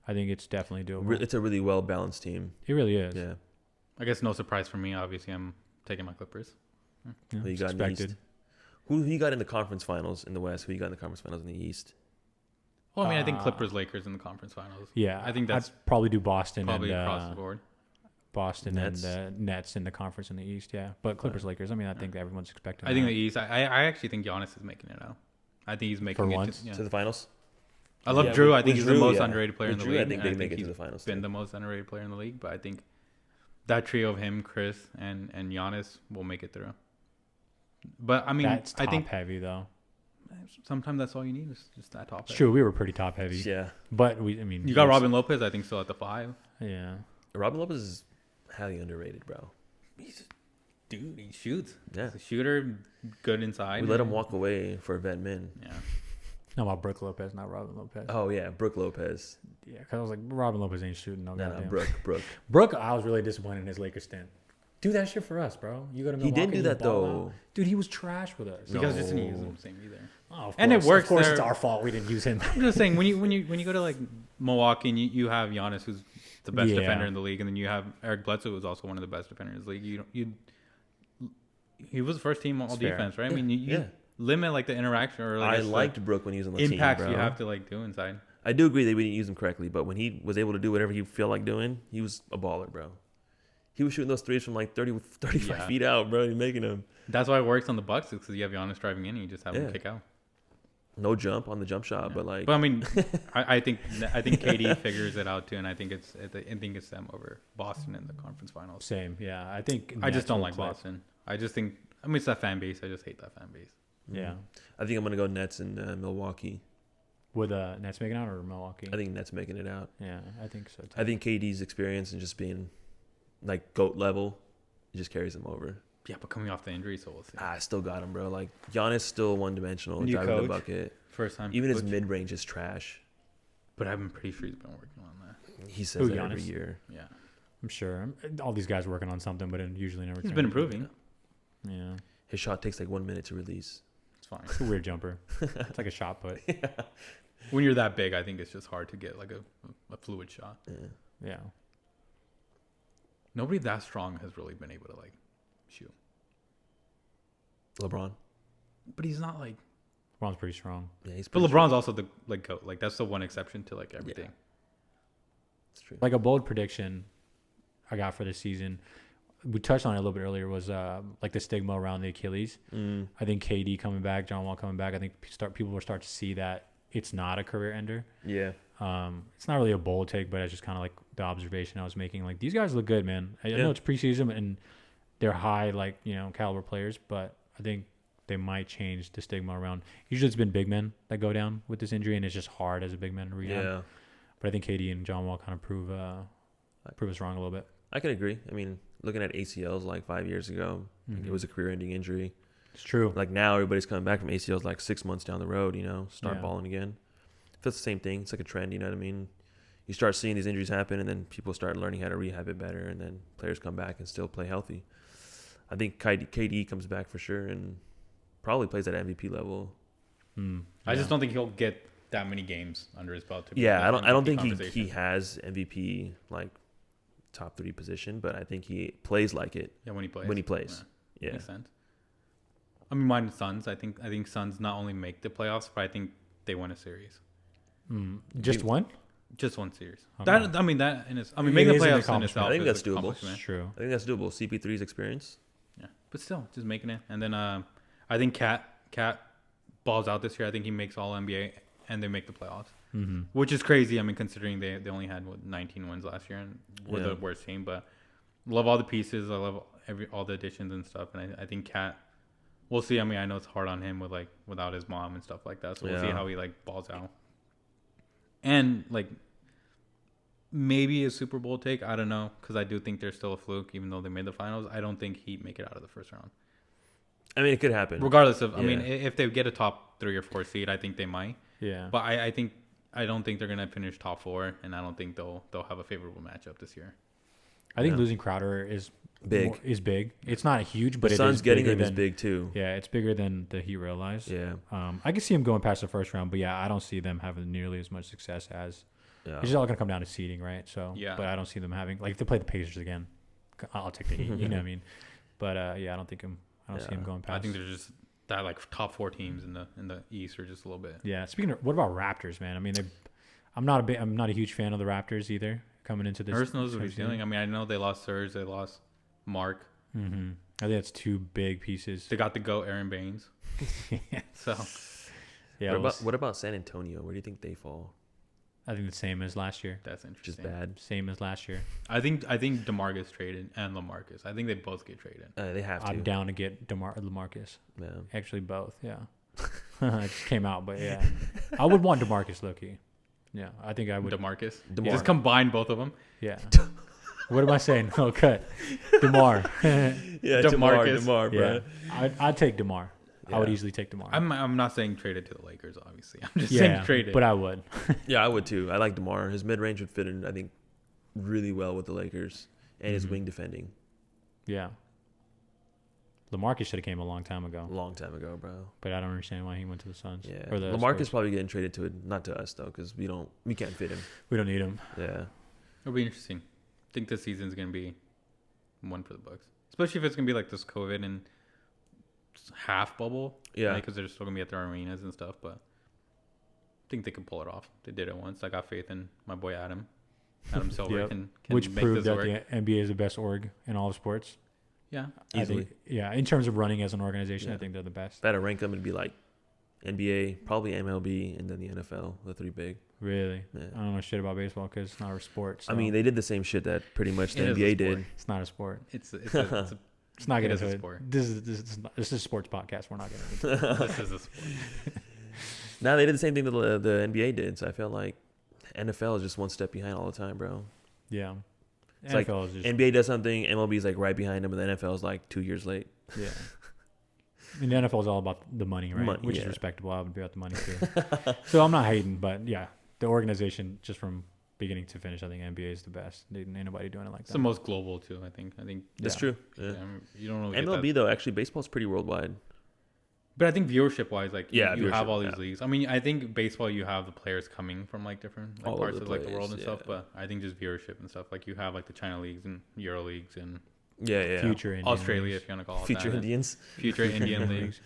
I think it's definitely doable. It's a really well balanced team. It really is. Yeah. I guess no surprise for me. Obviously, I'm taking my Clippers. Yeah, Who you got expected. in the East? Who you got in the conference finals in the West? Who you got in the conference finals in the East? Well, I mean, I think Clippers, Lakers in the conference finals. Yeah, I think that's I'd probably do Boston probably and across the board. Boston Nets. and Nets in the conference in the East. Yeah, but Clippers, Lakers. I mean, I think everyone's expecting. I think that. the East. I actually think Giannis is making it out. I think he's making For it once? To the finals? I love Yeah, Drew. with- I think with he's Drew, the most yeah. underrated player With in the Drew, I league. think and they make it to he's the finals, Been too. the most underrated player in the league, but I think that trio of him, Chris, and Giannis will make it through. But I mean, That's top I think heavy though. sometimes that's all you need is just that top. It's true. We were pretty top heavy. Yeah. But I mean, You got Robin Lopez, I think, still at the 5. Yeah. Robin Lopez is highly underrated, bro. Dude, he shoots. Yeah. He's a shooter, good inside. We let him walk away for a vet min. Yeah. No, about Brooke Lopez, not Robin Lopez. Oh, yeah. Brooke Lopez. Yeah, because I was like, Robin Lopez ain't shooting no No, goddamn. Brooke. Brooke, I was really disappointed in his Lakers stint. Do that shit for us, bro. You go to Milwaukee. He didn't do you that, ball though. out. Dude, he was trash with us. You guys just didn't No. use him the same either. Oh, of And it course. works Of course, there. it's our fault we didn't use him. I'm just saying when you go to like Milwaukee and you have Giannis, who's the best Yeah. defender in the league, and then you have Eric Bledsoe, who's also one of the best defenders in the league. He was first team all It's fair. defense, right? I mean, you Yeah. limit like the interaction or like I liked Brooke when he was on the team, impacts bro. you have to like do inside. I do agree that we didn't use him correctly, but when he was able to do whatever he felt like doing, he was a baller, bro. He was shooting those threes from like 35 Yeah. feet out, bro. He's making them. That's why it works on the Bucks because you have Giannis driving in and you just have him Yeah. kick out. No jump on the jump shot, Yeah. but like. But I mean, I think KD figures it out too, and I think it's them over Boston in the conference finals. Same, yeah. I think I just Nets don't will like click. Boston. I just think it's that fan base. I just hate that fan base. Yeah. I think I'm gonna go Nets in Milwaukee. With Nets making out or Milwaukee? I think Nets making it out. Yeah, I think so too. I think KD's experience and just being like GOAT level, it just carries him over. Yeah, but coming off the injury, so we'll see. I still got him, bro. Like Giannis still one dimensional, New driving the coach. bucket. First time. Even his coach. mid range is trash. But I'm pretty sure he's been working on that. He says Who, that every Giannis? year. Yeah. I'm sure. All these guys working on something, but it usually never. He's turns been into- improving. Yeah. His shot takes like 1 minute to release. It's fine. It's a weird jumper. It's like a shot put. When you're that big, I think it's just hard to get like a fluid shot. Yeah. Yeah. Nobody that strong has really been able to like shoot. LeBron. But he's not like. LeBron's pretty strong. Yeah, he's But pretty LeBron's also the like GOAT. Like that's the one exception to like everything. It's true. Like a bold prediction I got for the season. We touched on it a little bit earlier. Was like the stigma around the Achilles. I think KD coming back, John Wall coming back. I think people will start to see that it's not a career ender. Yeah. It's not really a bold take, but it's just kind of like the observation I was making. Like these guys look good, man. I know it's preseason and they're high, like caliber players, but I think they might change the stigma around. Usually, it's been big men that go down with this injury, and it's just hard as a big man to rehab. Yeah. But I think KD and John Wall kind of prove us wrong a little bit. I can agree. I mean, looking at ACLs like 5 years ago, it was a career-ending injury. It's true. Like now, everybody's coming back from ACLs like 6 months down the road. Start Yeah. balling again. Feels the same thing. It's like a trend. You know what I mean? You start seeing these injuries happen, and then people start learning how to rehab it better, and then players come back and still play healthy. I think KD comes back for sure, and probably plays at MVP level. I just don't think he'll get that many games under his belt. To be Yeah, like I don't MVP think conversation. he has MVP like top 3 position, but I think he plays like it. Yeah, when he plays. Yeah. Makes sense. I mean, mine Suns. I think Suns not only make the playoffs, but I think they win a series. Just one? Just one series. Okay. Making the It playoffs is an in accomplishment. itself. I think is that's an doable. accomplishment. It's true. I think that's doable. CP3's experience. Yeah, but still, just making it. And then I think Cat balls out this year. I think he makes All NBA, and they make the playoffs, which is crazy. I mean, considering they only had 19 wins last year and were the worst team. But Love all the pieces. I love all the additions and stuff. And I think Cat, we'll see. I mean, I know it's hard on him with without his mom and stuff like that. So we'll see how he balls out. And maybe a Super Bowl take. I don't know, because I do think they're still a fluke, even though they made the finals. I don't think he'd make it out of the first round. I mean, it could happen. Regardless of, I mean, if they get a top 3 or 4 seed, I think they might. Yeah. But I don't think they're gonna finish top 4, and I don't think they'll have a favorable matchup this year. I think losing Crowder is big. Big. It's not huge, but the Suns getting him is big too. Yeah, it's bigger than the Heat realized. Yeah. I can see him going past the first round, but yeah, I don't see them having nearly as much success as. Yeah. It's just all gonna come down to seeding, right? So yeah. But I don't see them having if they play the Pacers again, I'll take the Heat. You know what I mean? But yeah, I don't see him going past. I think they're just that top 4 teams in the East are just a little bit. Yeah. Speaking of, what about Raptors, man? I mean, I'm not a huge fan of the Raptors either. Coming into this, Nurse knows what he's doing. I mean, I know they lost Serge, they lost Mark. Mm-hmm. I think that's 2 big pieces. They got to go Aaron Baines. So, yeah. What about San Antonio? Where do you think they fall? I think the same as last year. That's interesting. Just bad. Same as last year. I think DeMarcus traded and LaMarcus. I think they both get traded. They have to. I'm down to get LaMarcus. Yeah. Actually, both. Yeah. It just came out, but yeah, I would want DeMarcus Loki. Yeah, I think I would. DeMarcus. You just combine both of them. Yeah. What am I saying? Oh, cut. DeMar. Yeah, DeMar, bro. Yeah. I'd take DeMar. Yeah. I would easily take DeMar. I'm not saying trade it to the Lakers, obviously. I'm just saying trade it. But I would. Yeah, I would too. I like DeMar. His mid range would fit in, I think, really well with the Lakers and his wing defending. Yeah. LaMarcus should have came a long time ago. Bro. But I don't understand why he went to the Suns. Yeah. LaMarcus probably getting traded to it, not to us though, because we can't fit him. We don't need him. Yeah. It'll be interesting. I think this season's gonna be one for the Bucks, especially if it's gonna be like this COVID and half bubble. Yeah. Because they're still gonna be at their arenas and stuff, but I think they can pull it off. They did it once. I got faith in my boy Adam Silver can which make proved this that work. the NBA is the best org in all of sports. Yeah, easily. In terms of running as an organization, I think they're the best. If I had to rank them, it'd be like NBA, probably MLB, and then the NFL, the 3 big. Really? Yeah. I don't know shit about baseball because it's not a sport. So. I mean, they did the same shit that pretty much the NBA did. It's not a sport. It's not getting into it. Sport. This is a sports podcast. We're not getting into it. This is a sport. Now they did the same thing that the NBA did, so I feel like NFL is just one step behind all the time, bro. Yeah. It's NFL like is just, NBA does something, MLB is like right behind them, and the NFL is like 2 years late. Yeah. And the NFL is all about the money, right? Which is respectable. I would be about the money too. So I'm not hating, but yeah, the organization just from beginning to finish, I think NBA is the best. Ain't nobody doing it like that. It's the most global too. I think that's true. Yeah. You don't really MLB though. Actually, baseball's pretty worldwide. But I think viewership wise, you have all these yeah. leagues. I mean, I think baseball, you have the players coming from like different parts of like the world and yeah. stuff. But I think just viewership and stuff, like you have like the China leagues and Euro leagues and future Indian Australia, leagues. if you want to call it future that. Indians, future Indian leagues.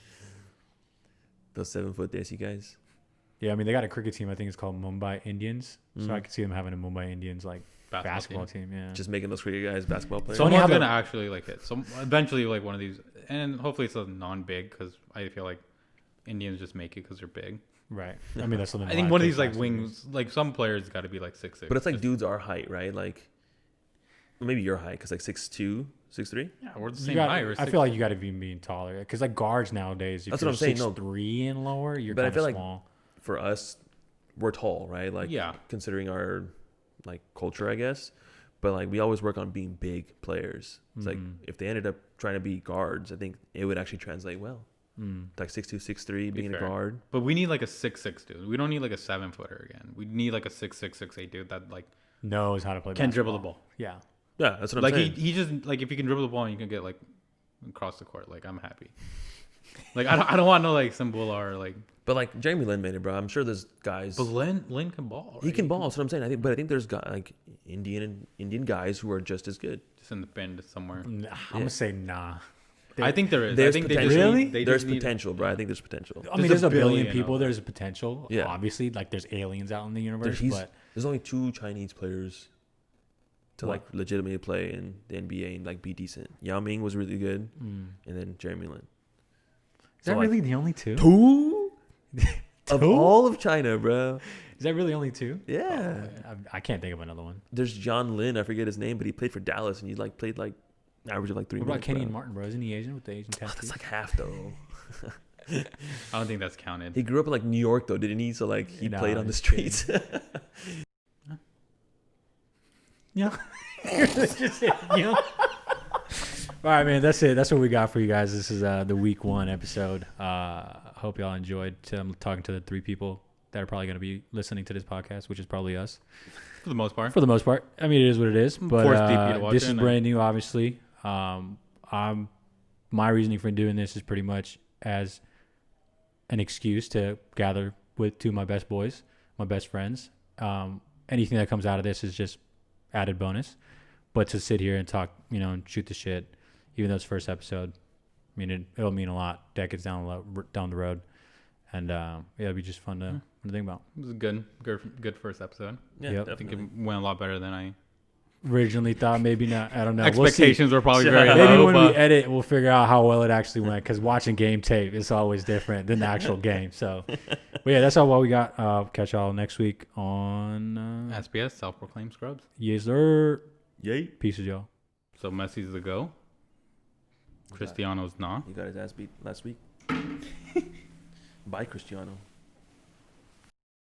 Those 7-foot desi guys. Yeah, I mean they got a cricket team. I think it's called Mumbai Indians. So I could see them having a Mumbai Indians like basketball team. Yeah, just making those cricket guys basketball players. Someone's gonna actually like hit. So eventually, like one of these, and hopefully it's a non-big because I feel like Indians just make it because they're big. Right. I mean that's something. I think one of these like wings, like some players got to be like 6'6". But it's like dudes our height, right? Like maybe your height, because like 6'2", 6'3". Yeah, we're the same height. I feel like you got to be being taller because like guards nowadays, if that's you're what I'm saying. 6'3" and lower, you're kind of small. Like for us, we're tall, right? Like considering our like culture, I guess. But like we always work on being big players. It's like if they ended up trying to be guards, I think it would actually translate well. Like 6'2", 6'3", being a guard. But we need like a 6'6" dude. We don't need like a 7-footer again. We need like a 6'6", 6'8" dude that like knows how to play. Can dribble the ball. Yeah. Yeah, that's what I'm saying. Like he just like if you can dribble the ball and you can get like across the court, like I'm happy. Like I don't want no like Sambula or like. But like Jeremy Lin made it, bro. I'm sure there's guys. But Lin can ball. Right? He can ball. That's what I'm saying. I think there's like Indian guys who are just as good. Just in the bend somewhere. I'm gonna say nah. I think there is. There's I think potential. there's potential, bro. I think there's potential. I mean, there's a billion people. There's a potential. Yeah. Obviously, like there's aliens out in the universe. But there's only 2 Chinese players to like legitimately play in the NBA and like be decent. Yao Ming was really good, and then Jeremy Lin. Is that really the only 2? 2 of all of China, bro. Is that really only 2? Yeah. I can't think of another one. There's John Lynn. I forget his name, but he played for Dallas, and he like played like average of like 3 What about minutes. Kenny and Martin, bro? Isn't he Asian with the Asian Oh, tattoo? that's like half though. I don't think that's counted. He grew up in like New York though, didn't he? So like he No, played on the just streets. Yeah. Just it, you know? All right, man. That's it. That's what we got for you guys. This is the week 1 episode. Hope y'all enjoyed talking to the 3 people that are probably going to be listening to this podcast, which is probably us. For the most part. For the most part. I mean, it is what it is. But Forced DP to watch this it, is and brand new, obviously. My reasoning for doing this is pretty much as an excuse to gather with 2 of my best boys, my best friends. Anything that comes out of this is just added bonus. But to sit here and talk, and shoot the shit, even though it's first episode, I mean, it'll mean a lot decades down the road. And it'll be just fun to think about. It was a good first episode. Yeah, Yep. I think definitely. it went a lot better than I Originally thought, maybe not. I don't know. expectations were probably very Maybe low. when But we edit, we'll figure out how well it actually went. Because watching game tape is always different than the actual game. So, but yeah, that's all we got. Catch y'all next week on SPS, self-proclaimed scrubs. Yes, sir. Yay. Pieces, y'all. So Messi's the go. Cristiano's not. He got his ass beat last week. By Cristiano.